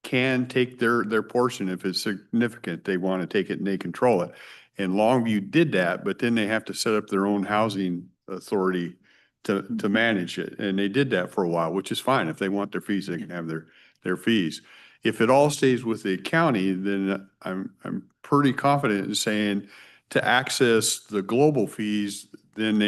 can take their portion if it's significant. They want to take it and they control it. And Longview did that, but then they have to set up their own housing authority to manage it. And they did that for a while, which is fine. If they want their fees, they can have their fees. If it all stays with the county, then I'm pretty confident in saying to access the global fees, then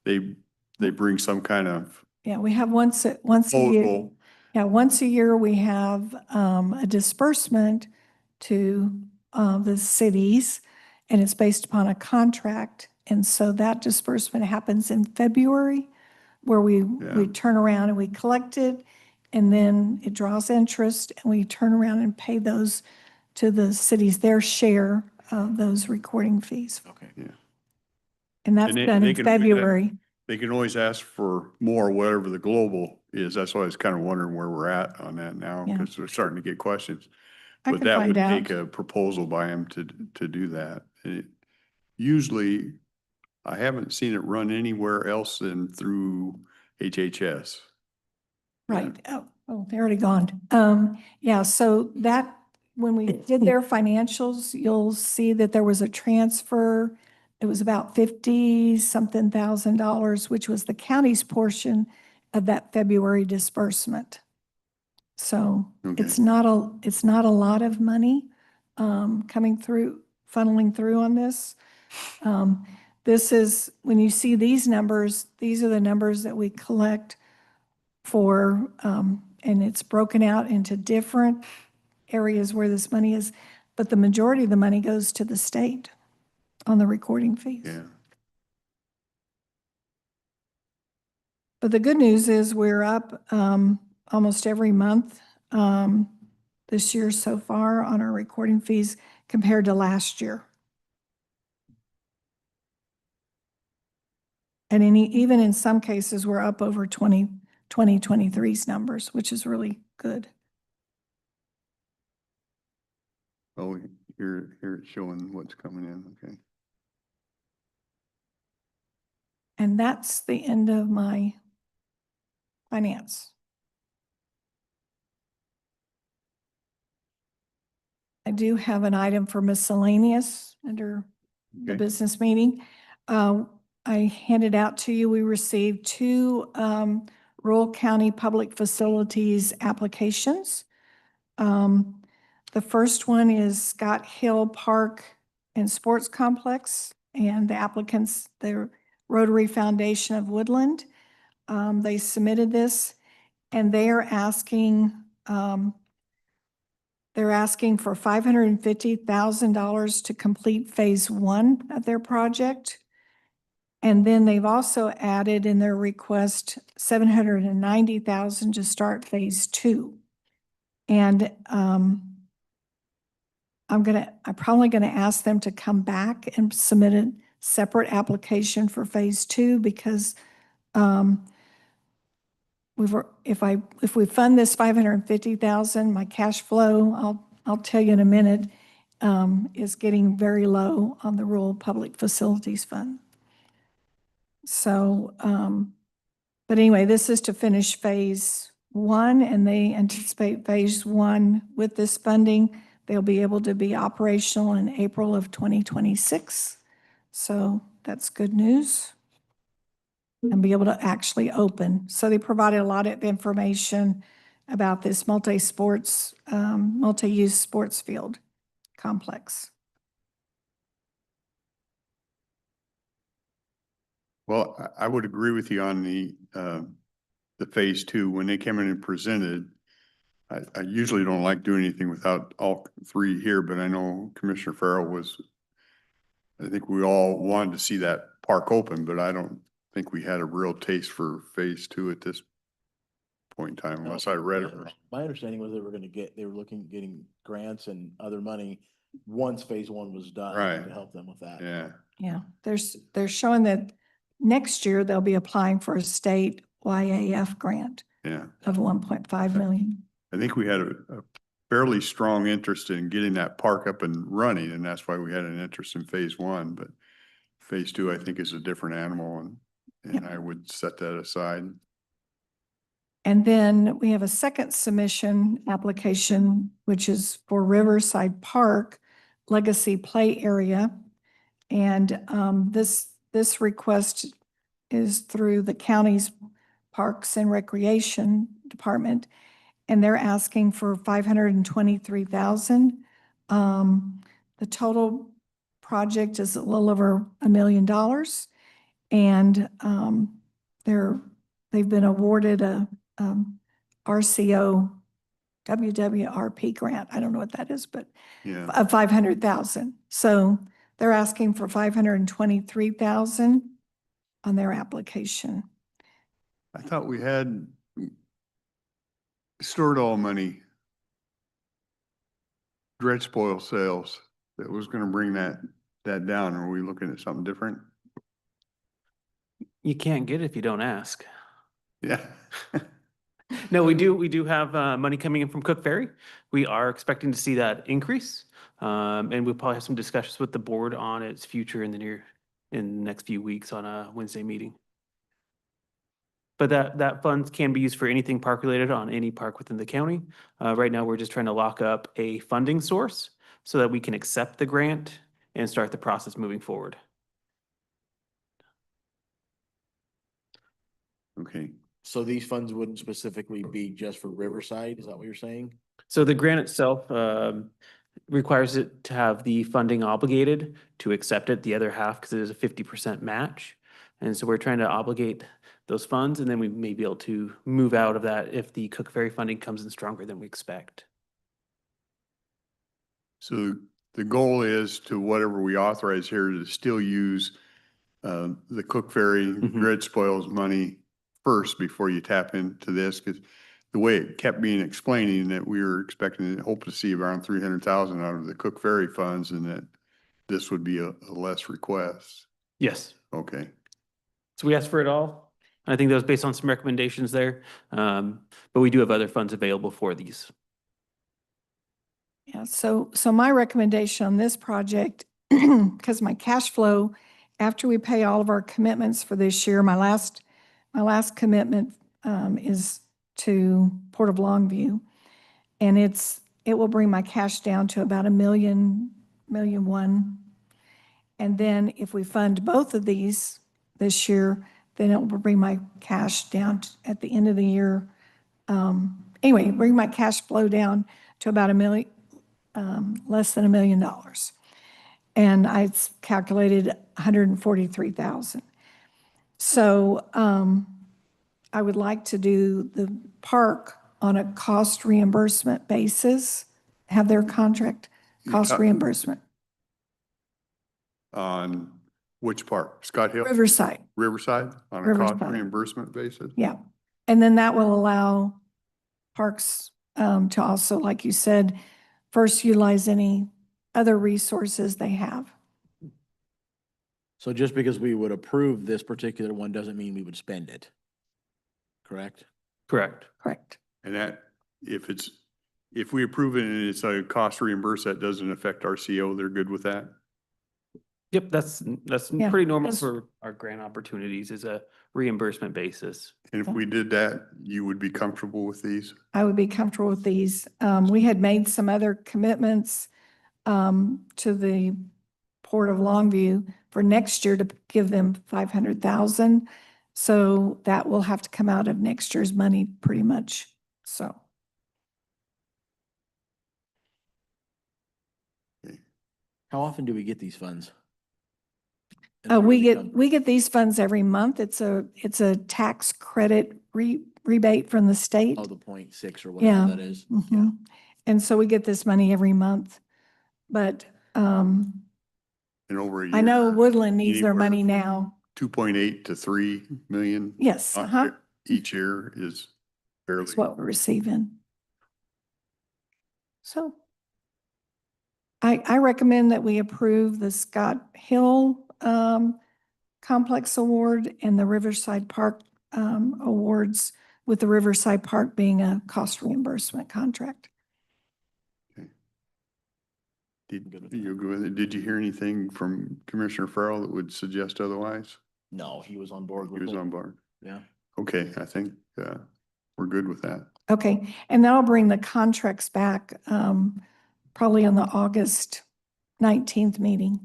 they bring some kind of Yeah, we have once a year. proposal. Yeah, once a year we have a disbursement to the cities, and it's based upon a contract. And so that disbursement happens in February, where we turn around and we collect it, and then it draws interest, and we turn around and pay those to the cities, their share of those recording fees. Okay. Yeah. And that's And done in February. They can always ask for more, whatever the global is. That's why I was kind of wondering where we're at on that now, Yeah. because they're starting to get questions. I But can that would find take out. a proposal by them to do that. And usually, I haven't seen it run anywhere else than through HHS. Right. Oh, they're already gone. Yeah, so that, when we did their financials, you'll see that there was a transfer. It was about 50-something thousand dollars, which was the county's portion of that February disbursement. So Okay. it's not a lot of money coming through, funneling through on this. This is, when you see these numbers, these are the numbers that we collect for, and it's broken out into different areas where this money is, but the majority of the money goes to the state on the recording fees. Yeah. But the good news is we're up almost every month this year so far on our recording fees compared to last year. And even in some cases, we're up over 2023's numbers, which is really good. Oh, here it's showing what's coming in. Okay. And that's the end of my finance. I do have an item for miscellaneous under the Okay. business meeting. I handed out to you, we received 2 rural county public facilities applications. The first one is Scott Hill Park and Sports Complex, and the applicants, the Rotary Foundation of Woodland. They submitted this, and they are asking for $550,000 to complete phase 1 of their project. And then they've also added in their request $790,000 to start phase 2. And I'm probably gonna ask them to come back and submit a separate application for phase 2, because if we fund this $550,000, my cash flow, I'll tell you in a minute, is getting very low on the Rural Public Facilities Fund. So, but anyway, this is to finish phase one, and they anticipate phase one with this funding. They'll be able to be operational in April of 2026. So that's good news. And be able to actually open. So they provided a lot of information about this multi-sports, multi-use sports field complex. Well, I would agree with you on the phase two. When they came in and presented, I usually don't like doing anything without all three here, but I know Commissioner Farrell was, I think we all wanted to see that park open, but I don't think we had a real taste for phase two at this point in time, unless I read it. My understanding was they were looking at getting grants and other money once phase one was done. Right. To help them with that. Yeah, Yeah, they're showing that next year they'll be applying for a state YAF grant yeah. of 1.5 million. I think we had a fairly strong interest in getting that park up and running, and that's why we had an interest in phase one, but phase two, I think, is a different animal, and Yep. I would set that aside. And then we have a second submission application, which is for Riverside Park Legacy Play Area. And this request is through the county's Parks and Recreation Department, and they're asking for 523,000. The total project is a little over $1 million, and they've been awarded a RCO WWRP grant. I don't know what that is, but Yeah, of 500,000. So they're asking for 523,000 on their application. I thought we had stored all money, dredge spoil sales, that was gonna bring that down. Are we looking at something different? You can't get it if you don't ask. Yeah. No, we do have money coming in from Cook Ferry. We are expecting to see that increase. And we'll probably have some discussions with the board on its future in the next few weeks on a Wednesday meeting. But that funds can be used for anything park related on any park within the county. Right now, we're just trying to lock up a funding source so that we can accept the grant and start the process moving forward. Okay, So these funds wouldn't specifically be just for Riverside, is that what you're saying? So the grant itself requires it to have the funding obligated to accept it, the other half, because it is a 50% match. And so we're trying to obligate those funds, and then we may be able to move out of that if the Cook Ferry funding comes in stronger than we expect. so the goal is to whatever we authorize here to still use the Cook Ferry Mhm. dredge spoils money first before you tap into this, because the way it kept being explaining that we were expecting to hope to see around 300,000 out of the Cook Ferry funds, and that this would be a less request. Yes. Okay, So we asked for it all. I think that was based on some recommendations there. But we do have other funds available for these. Yeah, so my recommendation on this project, because my cash flow, after we pay all of our commitments for this year, my last commitment is to Port of Longview. And it will bring my cash down to about $1 million, $1.1 million. And then if we fund both of these this year, then it will bring my cash down at the end of the year. Anyway, bring my cash flow down to about $1 million, less than $1 million. And I calculated 143,000. So I would like to do the park on a cost reimbursement basis, have their contract cost reimbursement. on which part? Scott Hill? Riverside, Riverside, on a cost Riverside. reimbursement basis? yeah. And then that will allow parks to also, like you said, first utilize any other resources they have. So just because we would approve this particular one doesn't mean we would spend it. Correct? Correct. Correct. And that, if it's if we approve it and it's a cost reimburse, that doesn't affect our CO, they're good with that? Yep, that's Yeah, pretty normal that's- for our grant opportunities is a reimbursement basis. And if we did that, you would be comfortable with these? I would be comfortable with these. We had made some other commitments to the Port of Longview for next year to give them 500,000. So that will have to come out of next year's money pretty much. So How often do we get these funds? we get these funds every month. It's a tax credit rebate from the state. Oh, the 0.6 or Yeah. whatever that is. Yeah. Mhm. And so we get this money every month. But And over a year? I know Woodland needs their anywhere money from now. 2.8 to 3 million? Yes, Each year is fairly. that's what we're receiving. So I recommend that we approve the Scott Hill Complex Award and the Riverside Park awards, with the Riverside Park being a cost reimbursement contract. Did you go with it? Did you hear anything from Commissioner Farrell that would suggest otherwise? No, he was on board He with was it. on board. Yeah. Okay, I think we're good with that. Okay, and then I'll bring the contracts back probably on the August 19th meeting.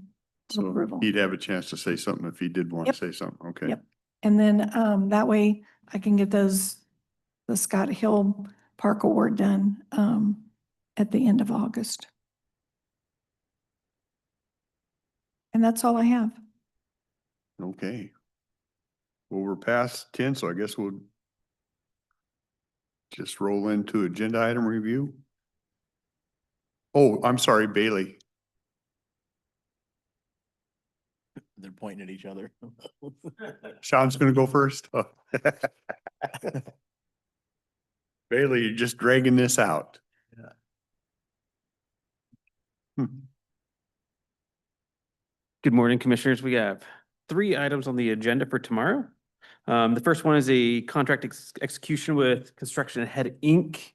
for So approval. he'd have a chance to say something if he did want to Yep. say something. Okay. Yep. And then that way I can get the Scott Hill Park Award done at the end of August. And that's all I have. Okay. Well, we're past 10, so I guess we'll just roll into agenda item review. Oh, I'm sorry, Bailey. They're pointing at each other. Sean's gonna go first. Bailey, you're just dragging this out. Hmm. Good morning, Commissioners. We have 3 items on the agenda for tomorrow. The first one is a contract execution with Construction Ahead, Inc.,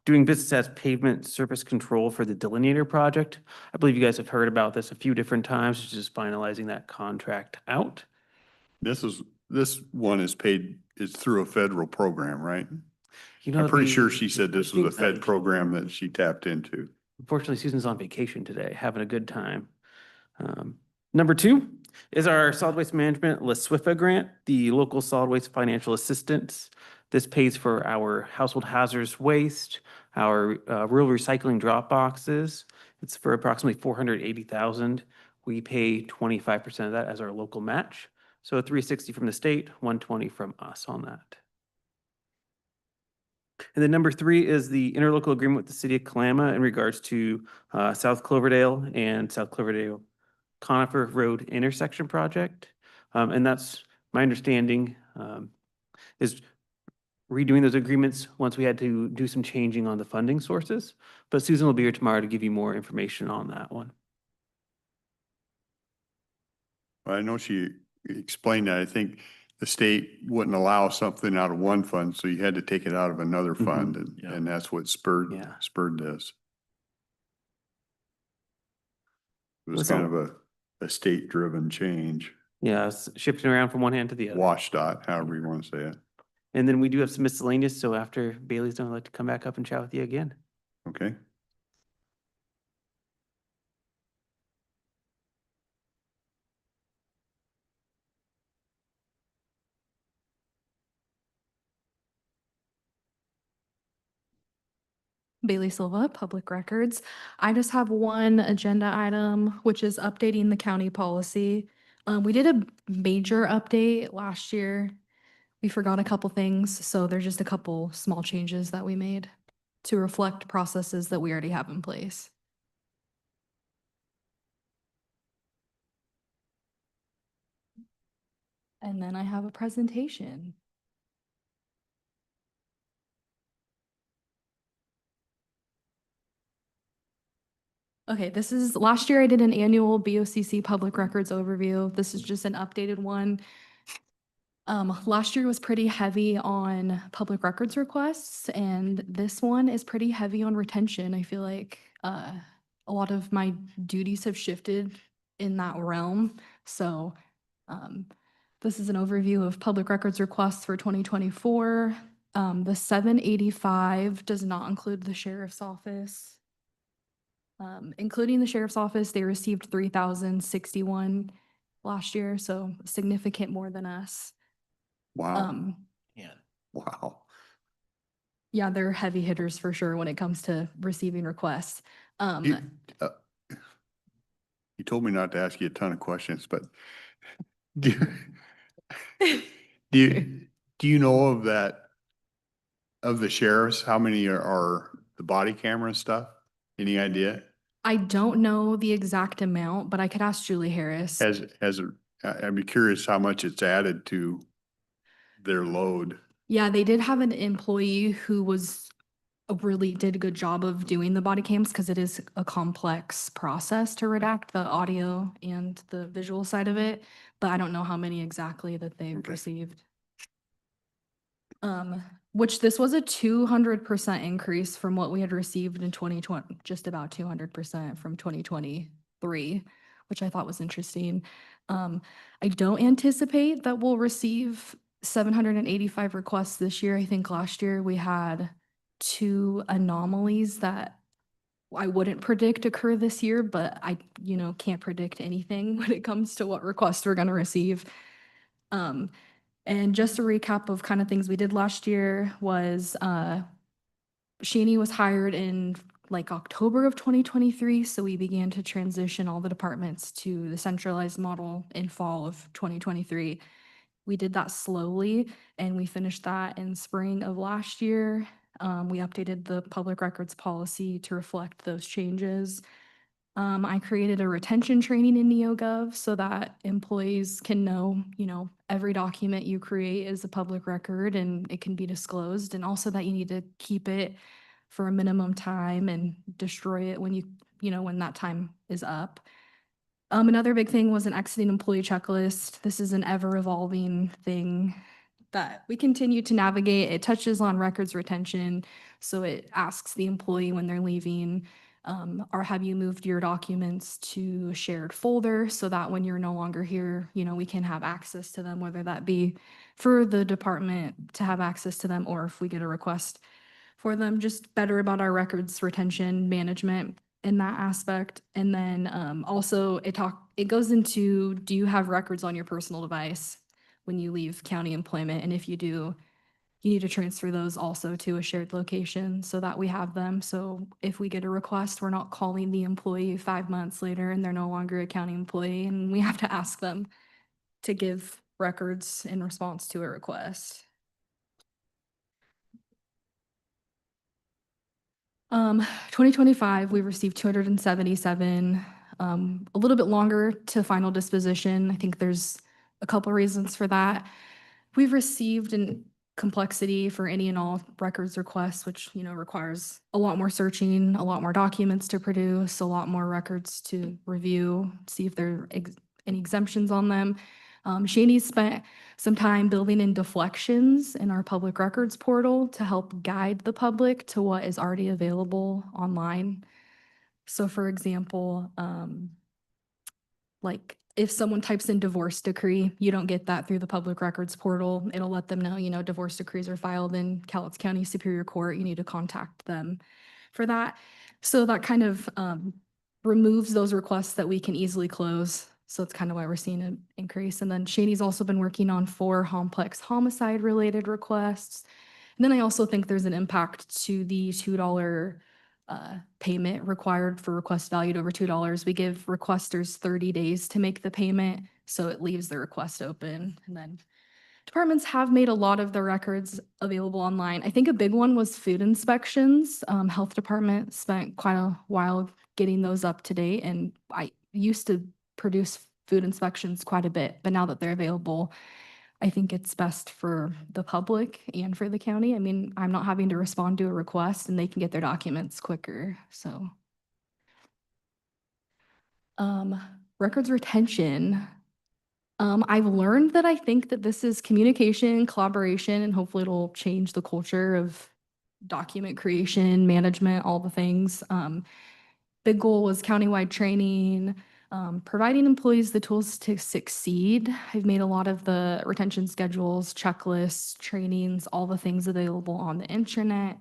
doing business as pavement surface control for the delineator project. I believe you guys have heard about this a few different times, just finalizing that contract out. This one is paid, is through a federal program, right? You know, I'm pretty sure the- she said this was a Fed program that she tapped into. Unfortunately, Susan's on vacation today, having a good time. Number 2 is our solid waste management La SWIFA grant, the local solid waste financial assistance. This pays for our household hazardous waste, our rural recycling drop boxes. It's for approximately 480,000. We pay 25% of that as our local match. So 360 from the state, 120 from us on that. And then number 3 is the interlocal agreement with the city of Kalama in regards to South Cloverdale and South Cloverdale Conifer Road intersection project. And that's my understanding is redoing those agreements once we had to do some changing on the funding sources. But Susan will be here tomorrow to give you more information on that one. I know she explained that. I think the state wouldn't allow something out of one fund, so you had to take it out of another Mhm. fund, Yeah. and that's what spurred Yeah. this. It was Was kind all- of a state-driven change, Yeah, it's shifting around from one hand to the other. WashDOT, however you want to say it. And then we do have some miscellaneous, so after Bailey's done, I'd like to come back up and chat with you again. Okay? Bailey Silva, Public Records. I just have one agenda item, which is updating the county policy. We did a major update last year. We forgot a couple things, so there's just a couple small changes that we made to reflect processes that we already have in place. And then I have a presentation. Okay, this is, last year I did an annual BOCC public records overview. This is just an updated one. Last year was pretty heavy on public records requests, and this one is pretty heavy on retention. I feel like a lot of my duties have shifted in that realm. So this is an overview of public records requests for 2024. The 785 does not include the sheriff's office. Including the sheriff's office, they received 3,061 last year, so significant more than us. Wow, Yeah. wow. Yeah, they're heavy hitters for sure when it comes to receiving requests. You uh, you told me not to ask you a ton of questions, but do do you, do you know of that, of the sheriffs, how many are the body camera stuff? Any idea? I don't know the exact amount, but I could ask Julie Harris. I'd be curious how much it's added to their load. Yeah, they did have an employee who really did a good job of doing the body cams because it is a complex process to redact the audio and the visual side of it, but I don't know how many exactly that they've Okay. received. Which this was a 200% increase from what we had received in 2020, just about 200% from 2023, which I thought was interesting. I don't anticipate that we'll receive 785 requests this year. I think last year we had 2 anomalies that I wouldn't predict occur this year, but I, can't predict anything when it comes to what requests we're going to receive. And just a recap of kind of things we did last year was Shani was hired in like October of 2023. So we began to transition all the departments to the centralized model in fall of 2023. We did that slowly and we finished that in spring of last year. We updated the public records policy to reflect those changes. I created a retention training in NeoGov so that employees can know, every document you create is a public record and it can be disclosed, and also that you need to keep it for a minimum time and destroy it when when that time is up. Another big thing was an exiting employee checklist. This is an ever-evolving thing that we continue to navigate. It touches on records retention, so it asks the employee when they're leaving, or have you moved your documents to a shared folder so that when you're no longer here, we can have access to them, whether that be for the department to have access to them or if we get a request for them, just better about our records retention management in that aspect. And then also it goes into, do you have records on your personal device when you leave county employment? And if you do, you need to transfer those also to a shared location so that we have them. So if we get a request, we're not calling the employee 5 months later and they're no longer a county employee and we have to ask them to give records in response to a request. 2025, we received 277, a little bit longer to final disposition. I think there's a couple reasons for that. We've received an complexity for any and all records requests, which, requires a lot more searching, a lot more documents to produce, a lot more records to review, see if there are any exemptions on them. Shani's spent some time building in deflections in our public records portal to help guide the public to what is already available online. So for example, like if someone types in divorce decree, you don't get that through the public records portal. It'll let them know, divorce decrees are filed in Cowlitz County Superior Court. You need to contact them for that. So that kind of removes those requests that we can easily close. So it's kind of why we're seeing an increase. And then Shani's also been working on 4 complex homicide related requests. And then I also think there's an impact to the $2 payment required for requests valued over $2. We give requesters 30 days to make the payment, so it leaves the request open. And then departments have made a lot of their records available online. I think a big one was food inspections. Health department spent quite a while getting those up to date, and I used to produce food inspections quite a bit, but now that they're available, I think it's best for the public and for the county. I mean, I'm not having to respond to a request and they can get their documents quicker, so. Records retention. I've learned that I think that this is communication, collaboration, and hopefully it'll change the culture of document creation, management, all the things. Big goal was countywide training, providing employees the tools to succeed. I've made a lot of the retention schedules, checklists, trainings, all the things available on the internet.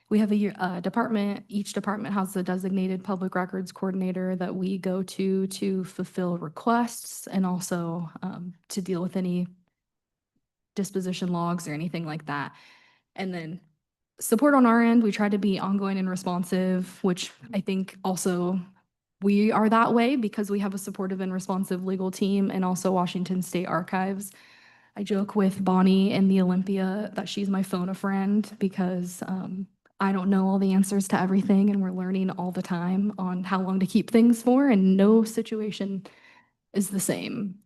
We have a department, each department has a designated public records coordinator that we go to fulfill requests and also to deal with any disposition logs or anything like that. And then support on our end, we try to be ongoing and responsive, which I think also we are that way because we have a supportive and responsive legal team and also Washington State Archives. I joke with Bonnie in the Olympia that she's my phone a friend because I don't know all the answers to everything and we're learning all the time on how long to keep things for and no situation is the same.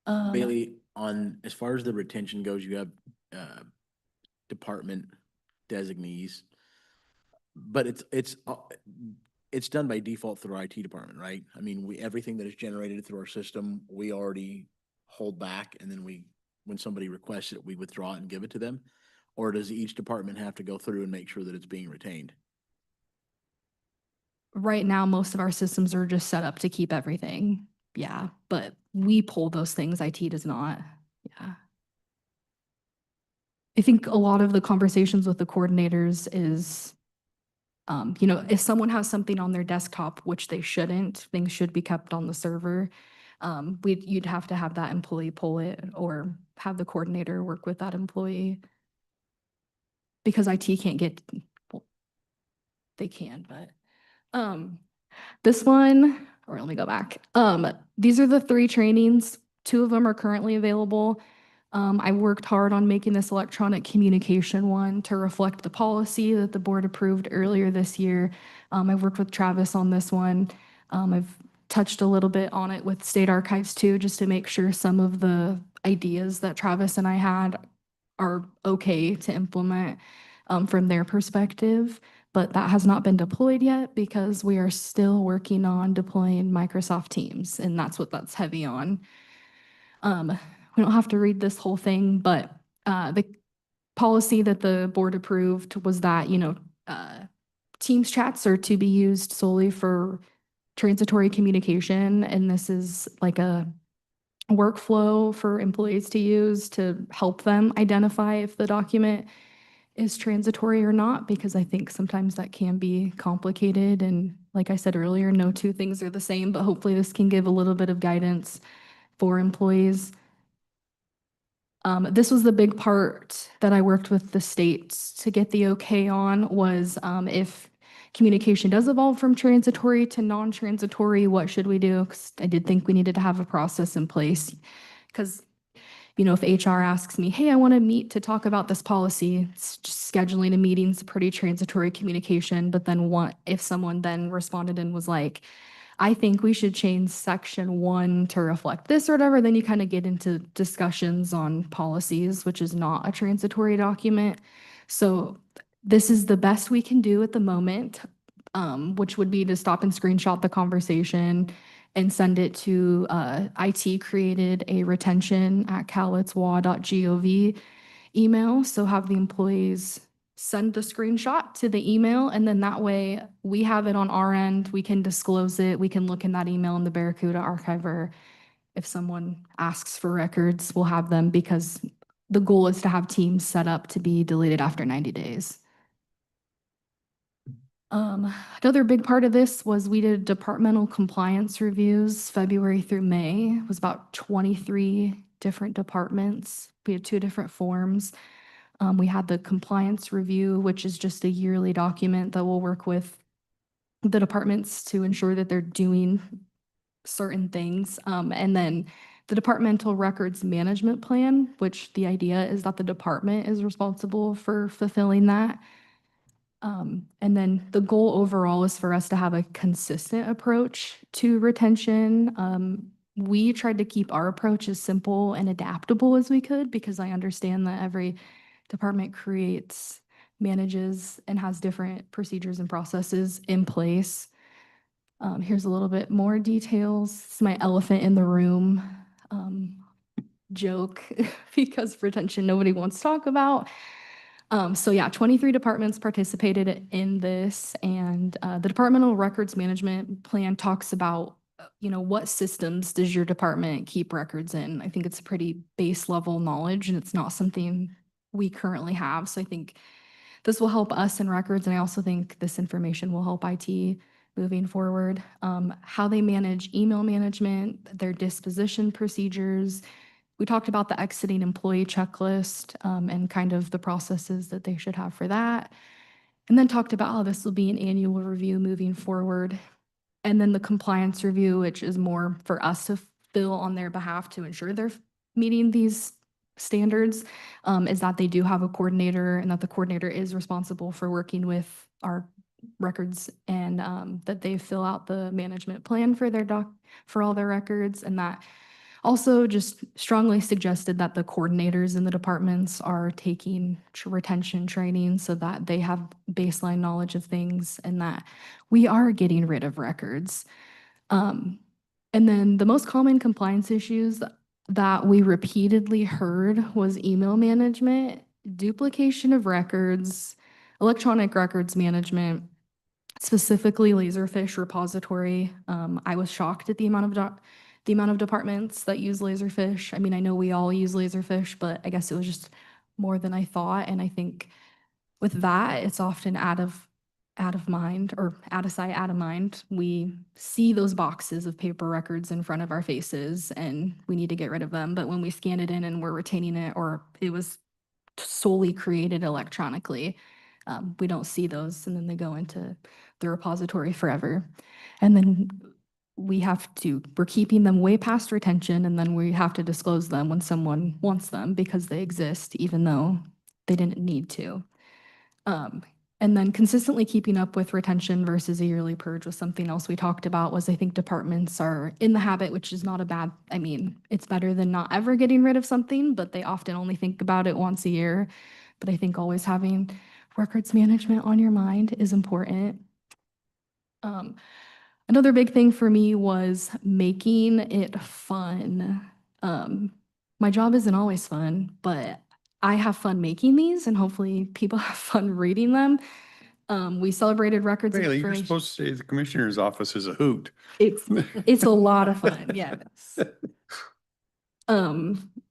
Bailey, on, as far as the retention goes, you have department designees. But it's done by default through our IT department, right? I mean, everything that is generated through our system, we already hold back and then when somebody requests it, we withdraw it and give it to them? Or does each department have to go through and make sure that it's being retained? Right now, most of our systems are just set up to keep everything. Yeah, but we pull those things. IT does not. Yeah. I think a lot of the conversations with the coordinators is, if someone has something on their desktop, which they shouldn't, things should be kept on the server. You'd have to have that employee pull it or have the coordinator work with that employee. Because IT can't get, well, they can, but this one, or let me go back. These are the 3 trainings. 2 of them are currently available. I worked hard on making this electronic communication one to reflect the policy that the board approved earlier this year. I've worked with Travis on this one. I've touched a little bit on it with State Archives too, just to make sure some of the ideas that Travis and I had are okay to implement from their perspective. But that has not been deployed yet because we are still working on deploying Microsoft Teams, and that's what that's heavy on. We don't have to read this whole thing, but the policy that the board approved was that, Teams chats are to be used solely for transitory communication, and this is like a workflow for employees to use to help them identify if the document is transitory or not, because I think sometimes that can be complicated. And like I said earlier, no 2 things are the same, but hopefully this can give a little bit of guidance for employees. This was the big part that I worked with the state to get the okay on was if communication does evolve from transitory to non-transitory, what should we do? Because I did think we needed to have a process in place. Because, if HR asks me, hey, I want to meet to talk about this policy, it's just scheduling a meeting is pretty transitory communication. But then if someone then responded and was like, I think we should change section 1 to reflect this or whatever, then you kind of get into discussions on policies, which is not a transitory document. So this is the best we can do at the moment, which would be to stop and screenshot the conversation and send it to IT created a retention@cowlitzwa.gov email. So have the employees send the screenshot to the email, and then that way we have it on our end. We can disclose it. We can look in that email in the Barracuda archiver. If someone asks for records, we'll have them because the goal is to have Teams set up to be deleted after 90 days. Another big part of this was we did departmental compliance reviews February through May. It was about 23 different departments. We had 2 different forms. We had the compliance review, which is just a yearly document that will work with the departments to ensure that they're doing certain things. And then the departmental records management plan, which the idea is that the department is responsible for fulfilling that. And then the goal overall is for us to have a consistent approach to retention. We tried to keep our approach as simple and adaptable as we could because I understand that every department creates, manages, and has different procedures and processes in place. Here's a little bit more details. It's my elephant in the room joke because retention nobody wants to talk about. So yeah, 23 departments participated in this, and the Departmental Records Management Plan talks about, what systems does your department keep records in? I think it's a pretty base level knowledge, and it's not something we currently have. So I think this will help us in records, and I also think this information will help IT moving forward. How they manage email management, their disposition procedures. We talked about the exiting employee checklist and kind of the processes that they should have for that. And then talked about how this will be an annual review moving forward. And then the compliance review, which is more for us to fill on their behalf to ensure they're meeting these standards, is that they do have a coordinator and that the coordinator is responsible for working with our records and that they fill out the management plan for for all their records, and that also just strongly suggested that the coordinators in the departments are taking retention training so that they have baseline knowledge of things and that we are getting rid of records. And then the most common compliance issues that we repeatedly heard was email management, duplication of records, electronic records management, specifically Laserfish repository. I was shocked at the amount of departments that use Laserfish. I mean, I know we all use Laserfish, but I guess it was just more than I thought. And I think with that, it's often out of mind, or out of sight, out of mind. We see those boxes of paper records in front of our faces and we need to get rid of them. But when we scan it in and we're retaining it, or it was solely created electronically, we don't see those, and then they go into the repository forever. And then we're keeping them way past retention, and then we have to disclose them when someone wants them because they exist, even though they didn't need to. And then consistently keeping up with retention versus a yearly purge was something else we talked about. Was I think departments are in the habit, which is not a bad, I mean, it's better than not ever getting rid of something, but they often only think about it once a year. But I think always having records management on your mind is important. Another big thing for me was making it fun. My job isn't always fun, but I have fun making these, and hopefully people have fun reading them. We celebrated records. Bailey, you're supposed to say the commissioner's office is a hoot. It's a lot of fun, yes.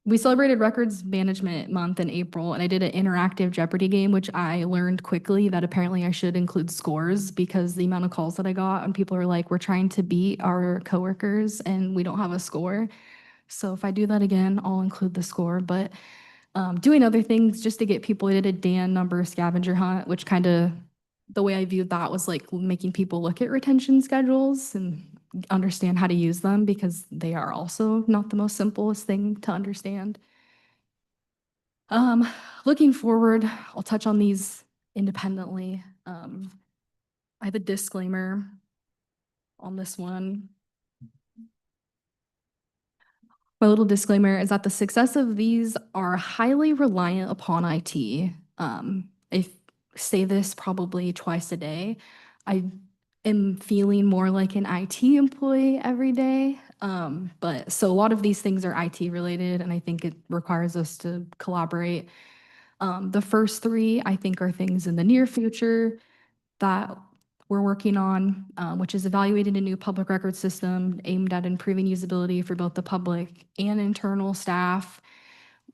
We celebrated Records Management Month in April, and I did an interactive Jeopardy game, which I learned quickly that apparently I should include scores because the amount of calls that I got and people are like, we're trying to beat our coworkers and we don't have a score. So if I do that again, I'll include the score. But doing other things just to get people, I did a Dan number scavenger hunt, which kind of, the way I viewed that was like making people look at retention schedules and understand how to use them, because they are also not the most simplest thing to understand. Looking forward, I'll touch on these independently. I have a disclaimer on this one. My little disclaimer is that the success of these are highly reliant upon IT. I say this probably twice a day. I am feeling more like an IT employee every day. But so a lot of these things are IT related, and I think it requires us to collaborate. The first three, I think, are things in the near future that we're working on, which is evaluating a new public record system aimed at improving usability for both the public and internal staff.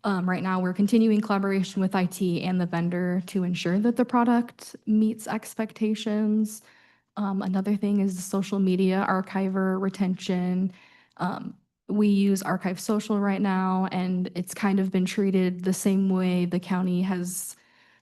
Right now, we're continuing collaboration with IT and the vendor to ensure that the product meets expectations. Another thing is the social media archiver retention. We use Archive Social right now, and it's kind of been treated the same way the county has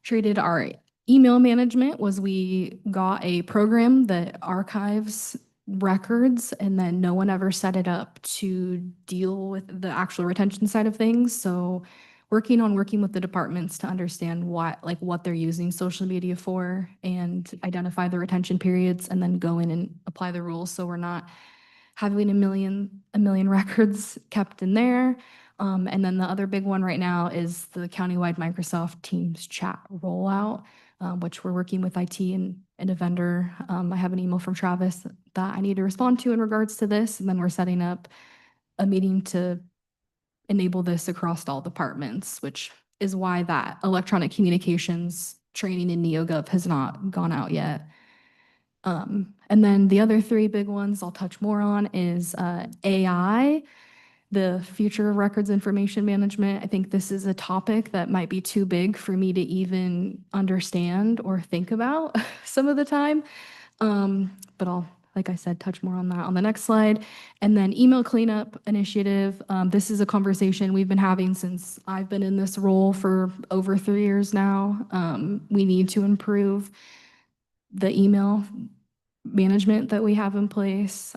treated our email management. Was we got a program that archives records, and then no one ever set it up to deal with the actual retention side of things. So working with the departments to understand what they're using social media for and identify the retention periods, and then go in and apply the rules so we're not having a million records kept in there. And then the other big one right now is the countywide Microsoft Teams chat rollout. which we're working with IT and a vendor. I have an email from Travis that I need to respond to in regards to this, and then we're setting up a meeting to enable this across all departments, which is why that electronic communications training in NeoGov has not gone out yet. And then the other three big ones I'll touch more on is AI, the future of records information management. I think this is a topic that might be too big for me to even understand or think about some of the time. But I'll, like I said, touch more on that on the next slide. And then email cleanup initiative. This is a conversation we've been having since I've been in this role for over 3 years now. We need to improve the email management that we have in place.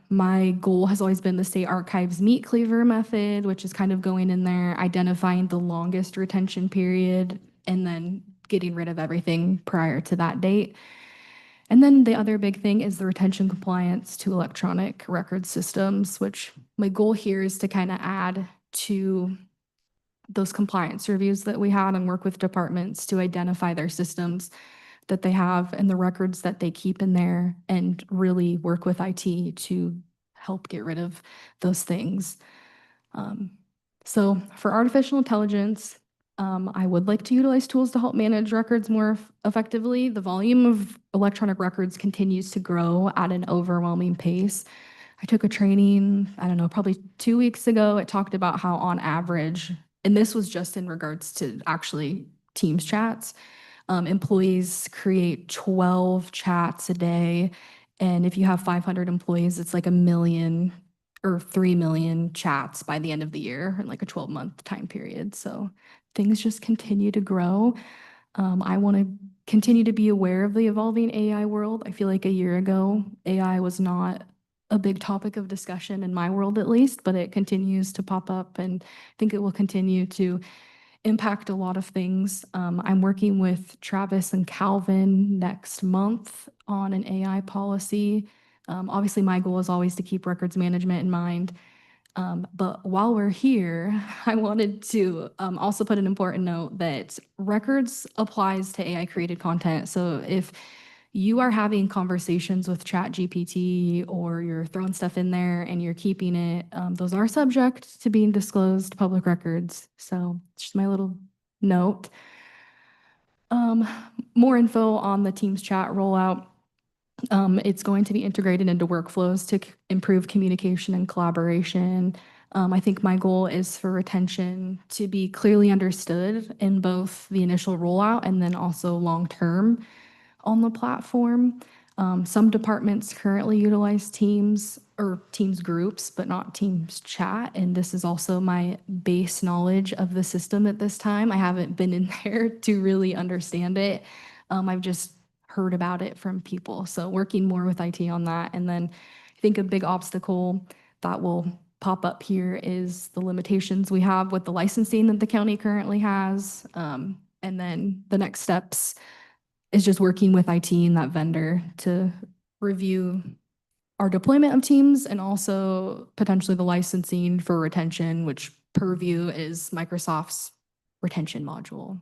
My goal has always been the state archives meat cleaver method, which is kind of going in there, identifying the longest retention period, and then getting rid of everything prior to that date. And then the other big thing is the retention compliance to electronic record systems, which my goal here is to kind of add to those compliance reviews that we had and work with departments to identify their systems that they have and the records that they keep in there, and really work with IT to help get rid of those things. So for artificial intelligence, I would like to utilize tools to help manage records more effectively. The volume of electronic records continues to grow at an overwhelming pace. I took a training, I don't know, probably 2 weeks ago. It talked about how on average, and this was just in regards to actually Teams chats, employees create 12 chats a day. And if you have 500 employees, it's like 1 million or 3 million chats by the end of the year in like a 12-month time period. So things just continue to grow. I want to continue to be aware of the evolving AI world. I feel like a year ago, AI was not a big topic of discussion in my world, at least, but it continues to pop up, and I think it will continue to impact a lot of things. I'm working with Travis and Calvin next month on an AI policy. Obviously, my goal is always to keep records management in mind. But while we're here, I wanted to also put an important note that records applies to AI created content. So if you are having conversations with ChatGPT or you're throwing stuff in there and you're keeping it, those are subject to being disclosed public records. So just my little note. More info on the Teams chat rollout. It's going to be integrated into workflows to improve communication and collaboration. I think my goal is for retention to be clearly understood in both the initial rollout and then also long-term on the platform. Some departments currently utilize Teams or Teams groups, but not Teams chat. And this is also my base knowledge of the system at this time. I haven't been in there to really understand it. I've just heard about it from people. So working more with IT on that. And then I think a big obstacle that will pop up here is the limitations we have with the licensing that the county currently has. And then the next steps is just working with IT and that vendor to review our deployment of Teams and also potentially the licensing for retention, which Purview is Microsoft's retention module.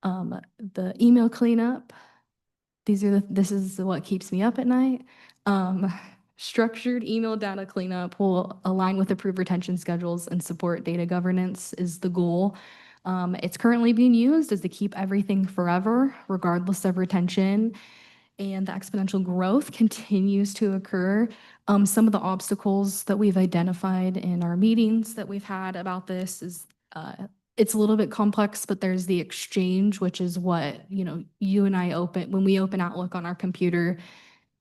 The email cleanup, this is what keeps me up at night. Structured email data cleanup will align with approved retention schedules and support data governance is the goal. It's currently being used as to keep everything forever, regardless of retention, and the exponential growth continues to occur. Some of the obstacles that we've identified in our meetings that we've had about this is it's a little bit complex, but there's the exchange, which is what, you and I open, when we open Outlook on our computer,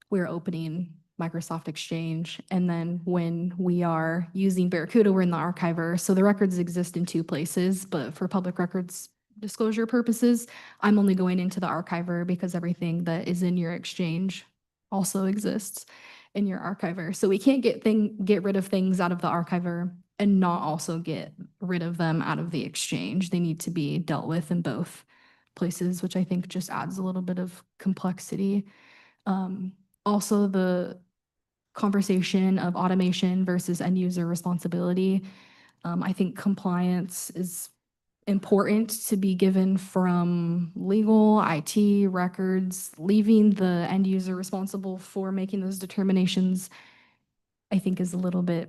we're opening Microsoft Exchange. And then when we are using Barracuda, we're in the archiver. So the records exist in 2 places, but for public records disclosure purposes, I'm only going into the archiver because everything that is in your Exchange also exists in your archiver. So we can't get rid of things out of the archiver and not also get rid of them out of the Exchange. They need to be dealt with in both places, which I think just adds a little bit of complexity. Also, the conversation of automation versus end user responsibility. I think compliance is important to be given from legal, IT, records, leaving the end user responsible for making those determinations, I think is a little bit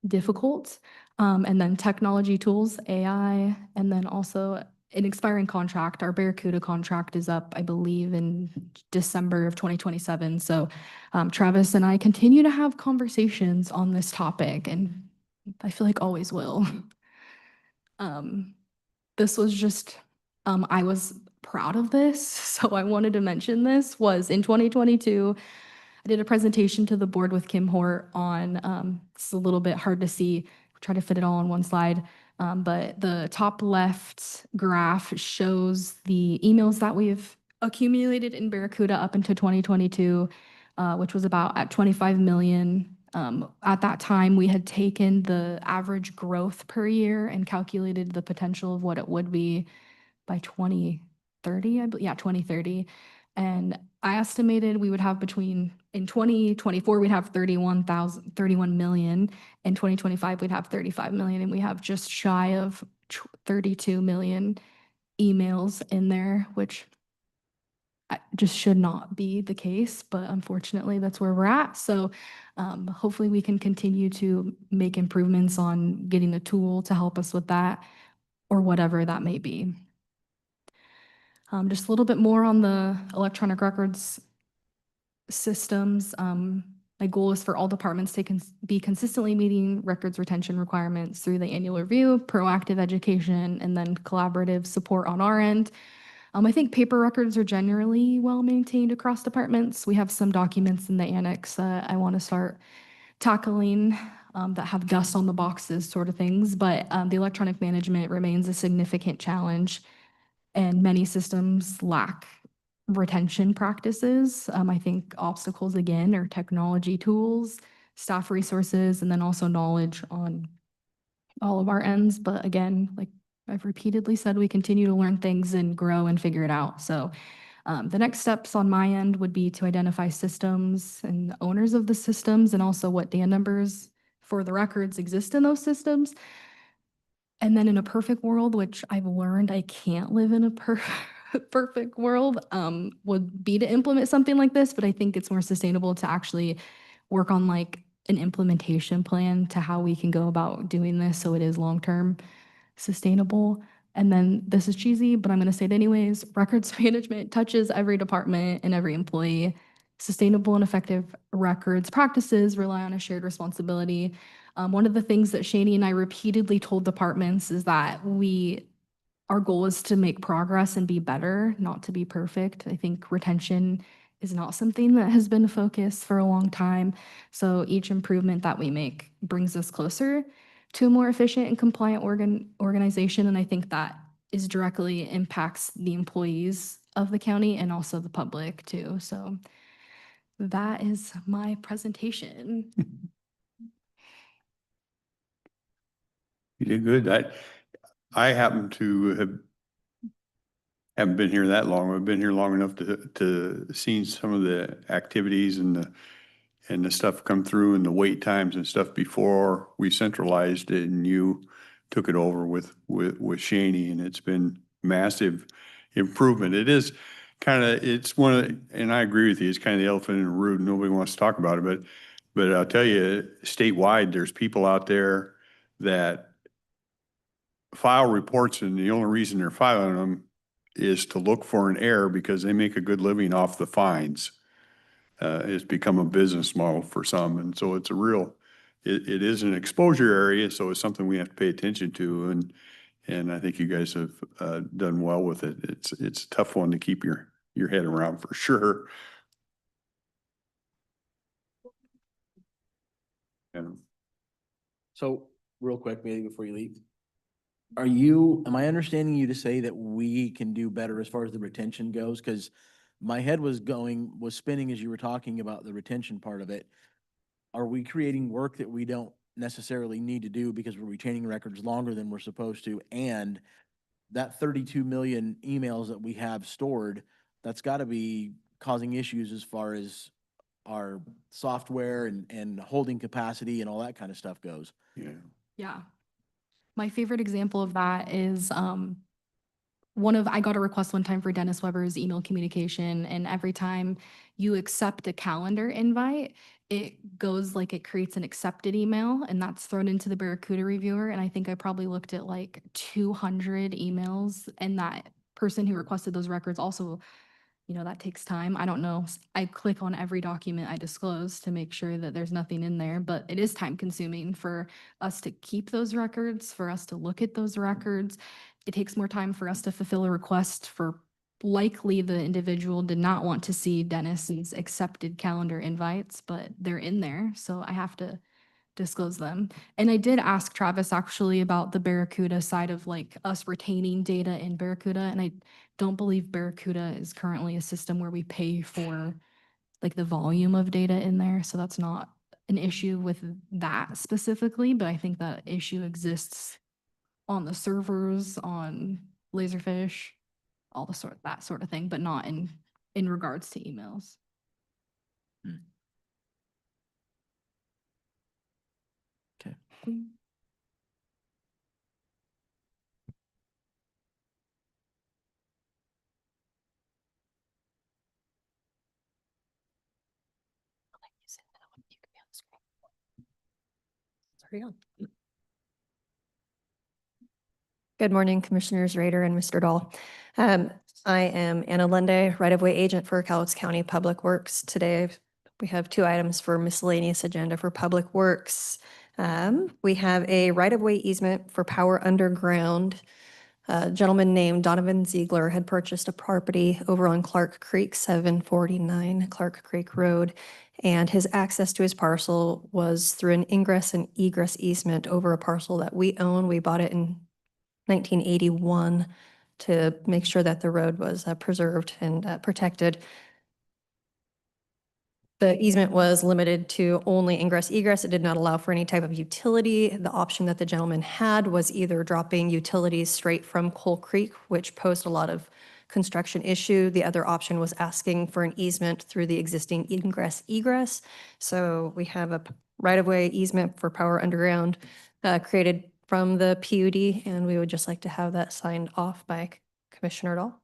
difficult. And then technology tools, AI, and then also an expiring contract. Our Barracuda contract is up, I believe, in December of 2027. So Travis and I continue to have conversations on this topic, and I feel like always will. This was just, I was proud of this, so I wanted to mention this, was in 2022, I did a presentation to the board with Kim Hort on, it's a little bit hard to see, try to fit it all on one slide, but the top left graph shows the emails that we've accumulated in Barracuda up into 2022, which was about at 25 million. At that time, we had taken the average growth per year and calculated the potential of what it would be by 2030, 2030. And I estimated we would have in 2024, we'd have 31 million. In 2025, we'd have 35 million, and we have just shy of 32 million emails in there, which just should not be the case, but unfortunately that's where we're at. So hopefully we can continue to make improvements on getting a tool to help us with that, or whatever that may be. Just a little bit more on the electronic records systems. My goal is for all departments to be consistently meeting records retention requirements through the annual review, proactive education, and then collaborative support on our end. I think paper records are generally well maintained across departments. We have some documents in the annex that I want to start tackling that have dust on the boxes, sort of things. But the electronic management remains a significant challenge, and many systems lack retention practices. I think obstacles, again, are technology tools, staff resources, and then also knowledge on all of our ends. But again, like I've repeatedly said, we continue to learn things and grow and figure it out. So the next steps on my end would be to identify systems and owners of the systems, and also what DAN numbers for the records exist in those systems. And then in a perfect world, which I've learned I can't live in a perfect world, would be to implement something like this. But I think it's more sustainable to actually work on like an implementation plan to how we can go about doing this so it is long-term sustainable. And then this is cheesy, but I'm going to say it anyways. Records management touches every department and every employee. Sustainable and effective records practices rely on a shared responsibility. One of the things that Shani and I repeatedly told departments is that our goal is to make progress and be better, not to be perfect. I think retention is not something that has been a focus for a long time. So each improvement that we make brings us closer to a more efficient and compliant organization. And I think that is directly impacts the employees of the county and also the public too. So that is my presentation. You did good. I happen to haven't been here that long. I've been here long enough to see some of the activities and the stuff come through and the wait times and stuff before we centralized it and you took it over with Shani, and it's been massive improvement. It is it's one of and I agree with you, it's kind of the elephant in the room. Nobody wants to talk about it, but I'll tell you, statewide, there's people out there that file reports, and the only reason they're filing them is to look for an error because they make a good living off the fines. It's become a business model for some. And so it's it is an exposure area. So it's something we have to pay attention to. And I think you guys have done well with it. It's a tough one to keep your head around for sure. And So real quick, maybe before you leave, am I understanding you to say that we can do better as far as the retention goes? Because my head was spinning as you were talking about the retention part of it. Are we creating work that we don't necessarily need to do because we're retaining records longer than we're supposed to? And that 32 million emails that we have stored, that's got to be causing issues as far as our software and holding capacity and all that kind of stuff goes. yeah. Yeah. My favorite example of that is I got a request one time for Dennis Weber's email communication, and every time you accept a calendar invite, it goes like it creates an accepted email, and that's thrown into the Barracuda reviewer. And I think I probably looked at like 200 emails, and that person who requested those records also, that takes time. I don't know. I click on every document I disclose to make sure that there's nothing in there, but it is time consuming for us to keep those records, for us to look at those records. It takes more time for us to fulfill a request for likely the individual did not want to see Dennis's accepted calendar invites, but they're in there. So I have to disclose them. And I did ask Travis actually about the Barracuda side of like us retaining data in Barracuda. And I don't believe Barracuda is currently a system where we pay for like the volume of data in there. So that's not an issue with that specifically, but I think that issue exists on the servers, on Laserfish, all that sort of thing, but not in regards to emails. Okay. Good morning, Commissioners Rader and Mr. Dahl. I am Anna Lunde, right-of-way agent for Cowlitz County Public Works. Today, we have 2 items for miscellaneous agenda for Public Works. We have a right-of-way easement for power underground. A gentleman named Donovan Ziegler had purchased a property over on Clark Creek, 749 Clark Creek Road. And his access to his parcel was through an ingress and egress easement over a parcel that we own. We bought it in 1981 to make sure that the road was preserved and protected. The easement was limited to only ingress egress. It did not allow for any type of utility. The option that the gentleman had was either dropping utilities straight from Coal Creek, which posed a lot of construction issue. The other option was asking for an easement through the existing ingress egress. So we have a right-of-way easement for power underground created from the PUD, and we would just like to have that signed off by Commissioner Dahl.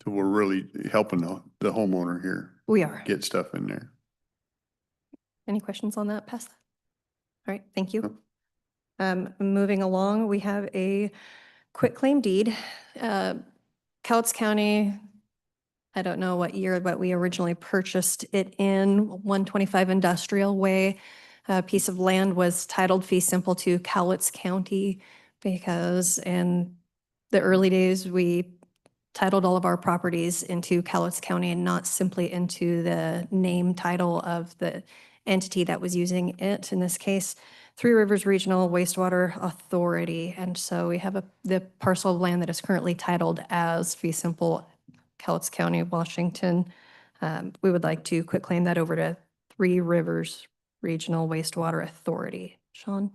So we're really helping the homeowner here We are. get stuff in there. Any questions on that? Pass that. All right, thank you. Moving along, we have a quitclaim deed. Cowlitz County, I don't know what year, but we originally purchased it in 125 Industrial Way. A piece of land was titled fee simple to Cowlitz County because in the early days, we titled all of our properties into Cowlitz County and not simply into the name title of the entity that was using it. In this case, Three Rivers Regional Wastewater Authority. And so we have the parcel of land that is currently titled as fee simple Cowlitz County, Washington. We would like to quitclaim that over to Three Rivers Regional Wastewater Authority. Sean?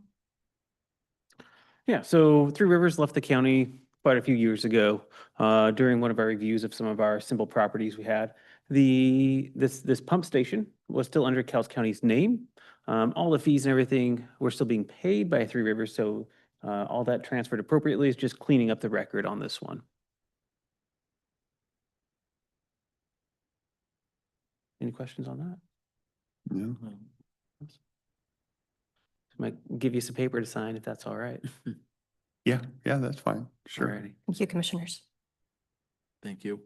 Yeah, so Three Rivers left the county quite a few years ago during one of our reviews of some of our simple properties we had. This pump station was still under Cowlitz County's name. All the fees and everything were still being paid by Three Rivers, so all that transferred appropriately. Is just cleaning up the record on this one. Any questions on that? Yeah. Might give you some paper to sign if that's all right. Yeah, that's fine. Sure. Alrighty. Thank you, Commissioners. Thank you.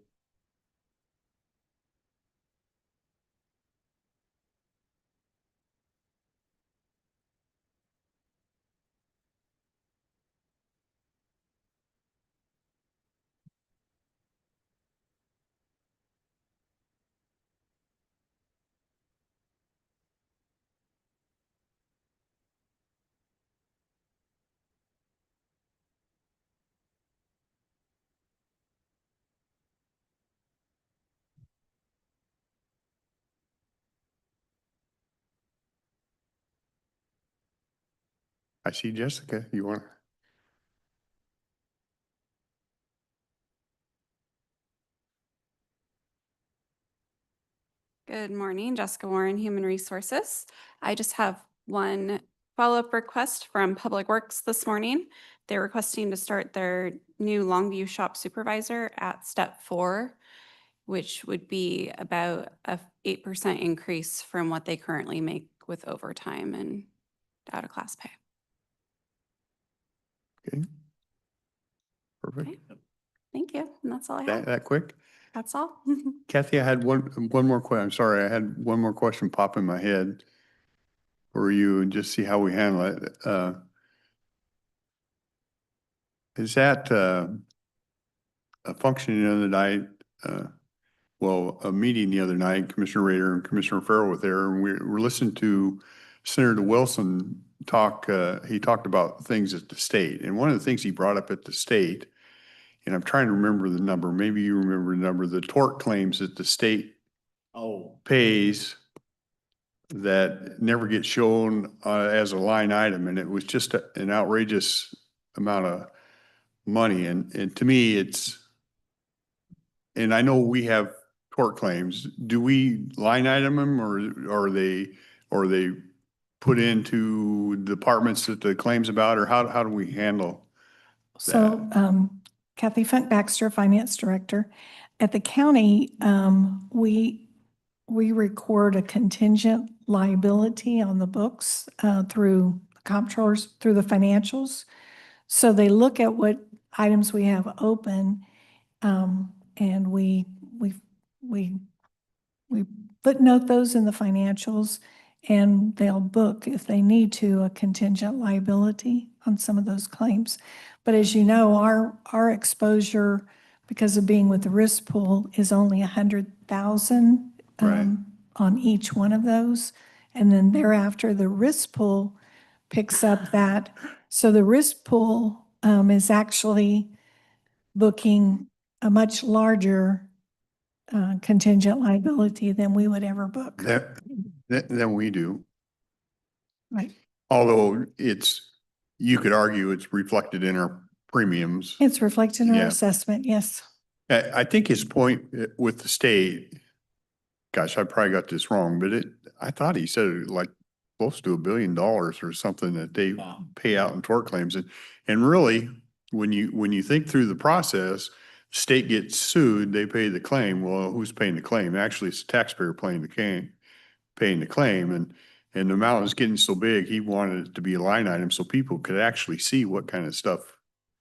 I see Jessica. You want? Good morning, Jessica Warren, Human Resources. I just have one follow-up request from Public Works this morning. They're requesting to start their new Longview shop supervisor at step 4, which would be about a 8% increase from what they currently make with overtime and out-of-class pay. Okay. Perfect. Okay. Thank you. And that's all I have. That quick? That's all. Kathy, I had one more question. I'm sorry, I had one more question pop in my head for you and just see how we handle it. Is that a function the other night? Well, a meeting the other night, Commissioner Rader and Commissioner Farrell were there, and we were listening to Senator Wilson talk. He talked about things at the state, and one of the things he brought up at the state, and I'm trying to remember the number, maybe you remember the number, the tort claims that the state pays that never get shown as a line item, and it was just an outrageous amount of money. And to me, and I know we have tort claims. Do we line item them, or are they put into departments that the claims about, or how do we handle? So Kathy Funk Baxter, Finance Director. At the county, we record a contingent liability on the books through comptrollers, through the financials. So they look at what items we have open, and we footnote those in the financials, and they'll book, if they need to, a contingent liability on some of those claims. But as you know, our exposure, because of being with the risk pool, is only 100,000 Right. on each one of those. And then thereafter, the risk pool picks up that. So the risk pool is actually booking a much larger contingent liability than we would ever book. Than we do. Right. Although you could argue it's reflected in our premiums. It's reflected in our Yeah. assessment, yes. I think his point with the state, gosh, I probably got this wrong, but I thought he said it like close to $1 billion or something that they pay out in tort claims. And really, when you think through the process, state gets sued, they pay the claim. Well, who's paying the claim? Actually, it's the taxpayer paying the claim. And the amount is getting so big, he wanted it to be a line item so people could actually see what kind of stuff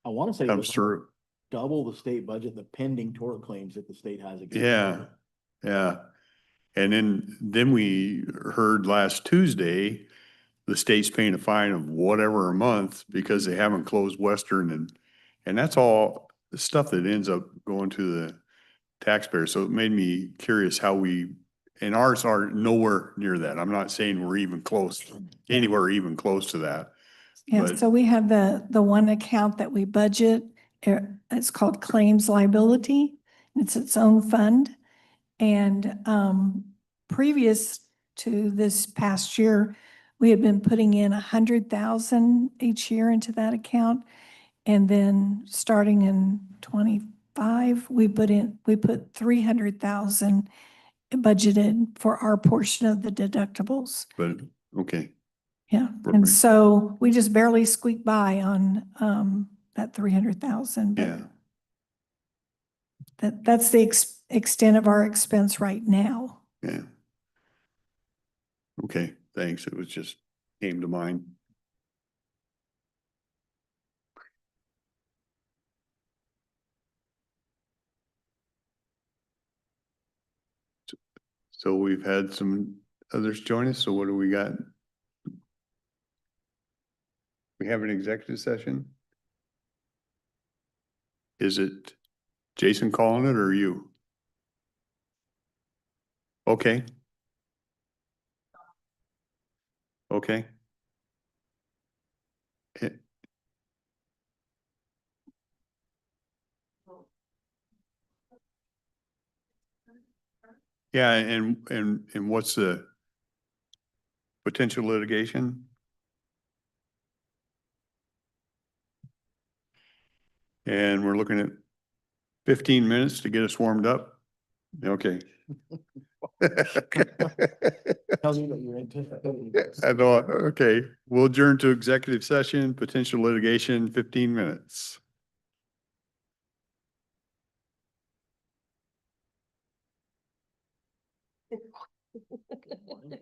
I want to say it comes was through. double the state budget, the pending tort claims that the state has against. Yeah, yeah. And then we heard last Tuesday, the state's paying a fine of whatever a month because they haven't closed Western, and that's all the stuff that ends up going to the taxpayer. So it made me curious and ours are nowhere near that. I'm not saying we're even close, anywhere even close to that. Yeah, But- so we have the one account that we budget. It's called claims liability. It's its own fund. And previous to this past year, we had been putting in 100,000 each year into that account. And then starting in 25, we put 300,000 budgeted for our portion of the deductibles. But, okay, Yeah, Perfect. and so we just barely squeaked by on that 300,000. yeah, That's the extent of our expense right now. yeah. Okay, thanks. It was just came to mind. So we've had some others join us. So what do we got? We have an executive session? Is it Jason calling it or you? Okay. Okay. Eh, Yeah, and what's the potential litigation? And we're looking at 15 minutes to get us warmed up. Okay. Tells you that you're anticipating. I know, okay, we'll adjourn to executive session, potential litigation, 15 minutes.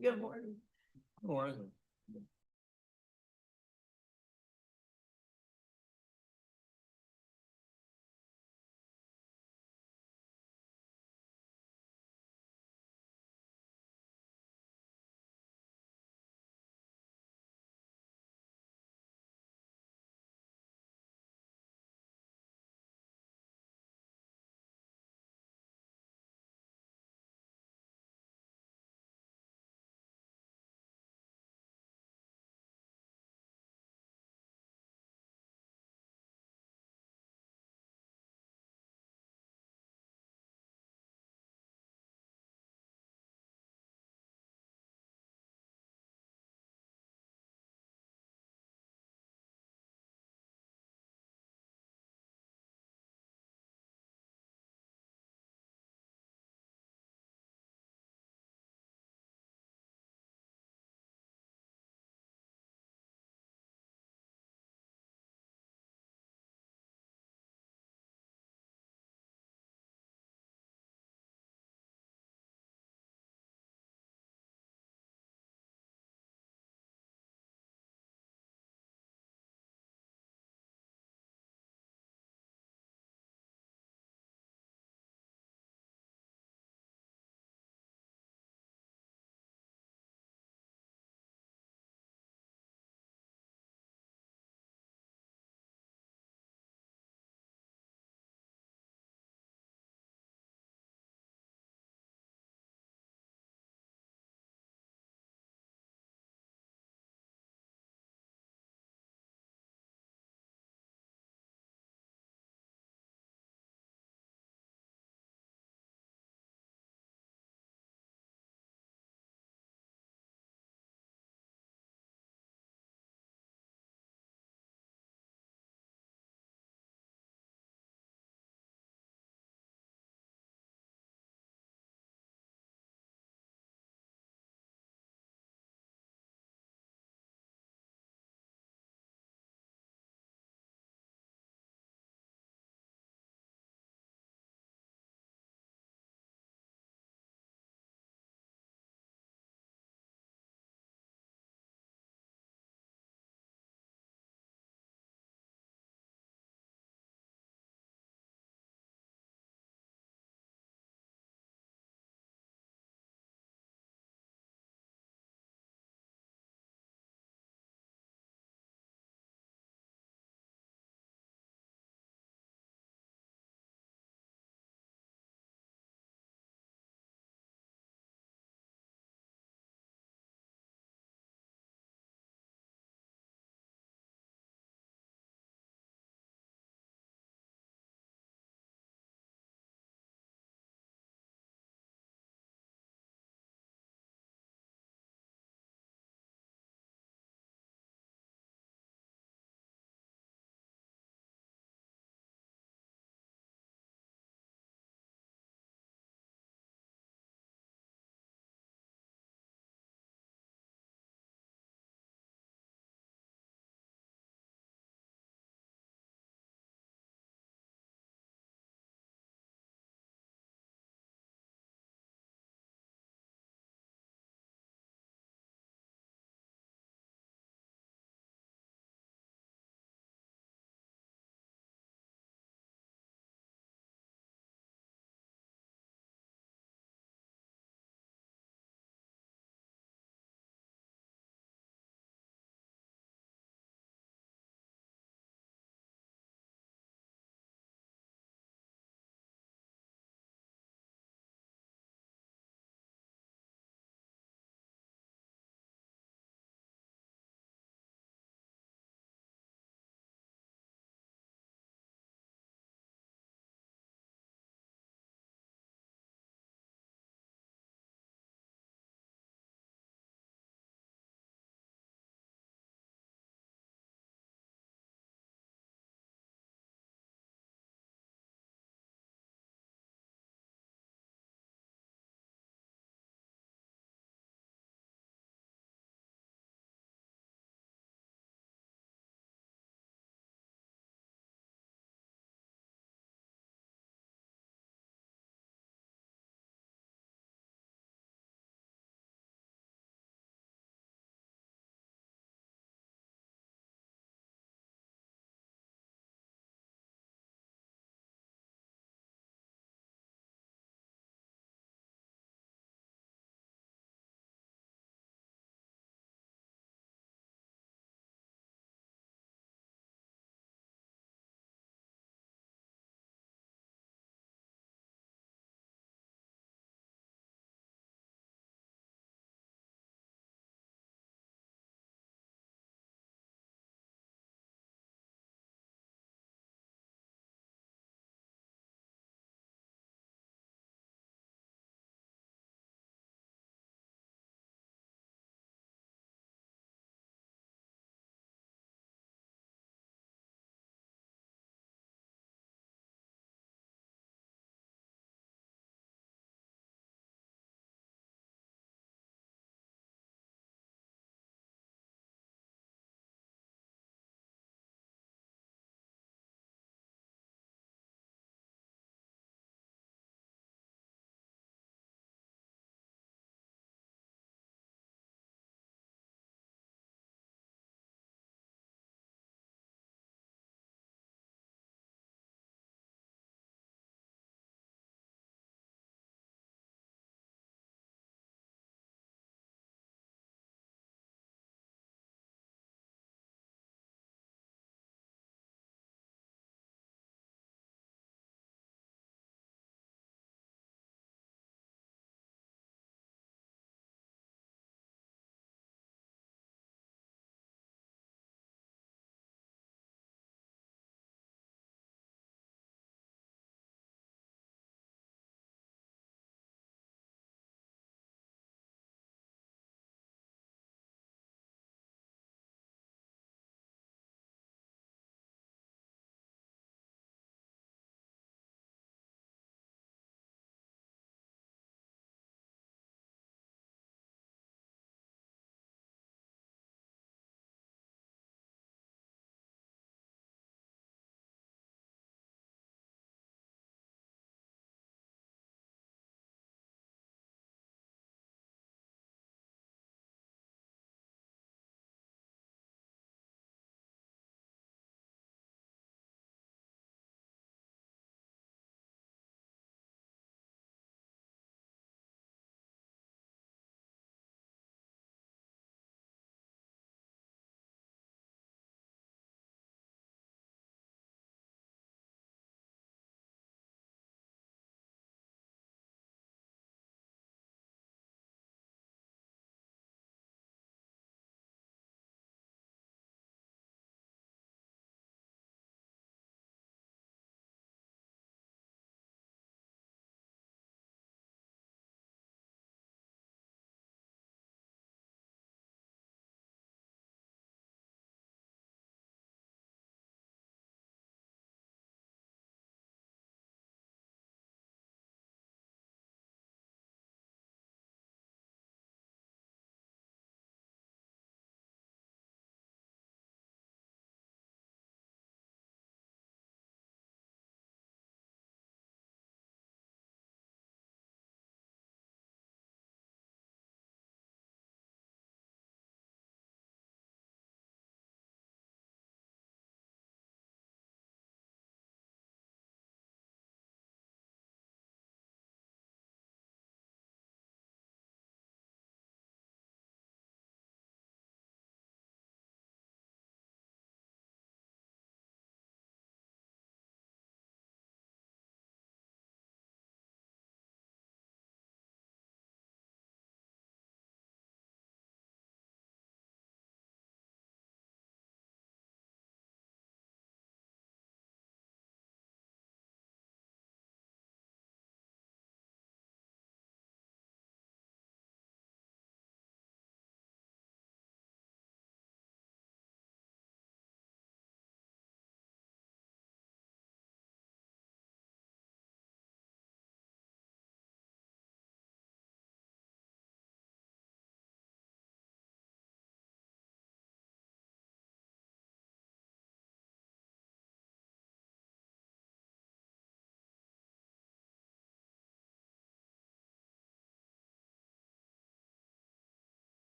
Good morning.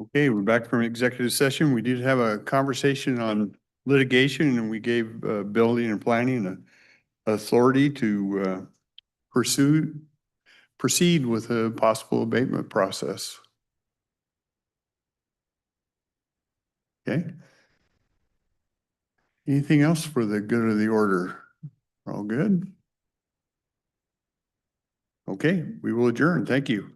Okay, we're back from executive session. We did have a conversation on litigation and we gave building and planning authority to proceed with a possible abatement process. Okay. Anything else for the good of the order? All good? Okay, we will adjourn. Thank you.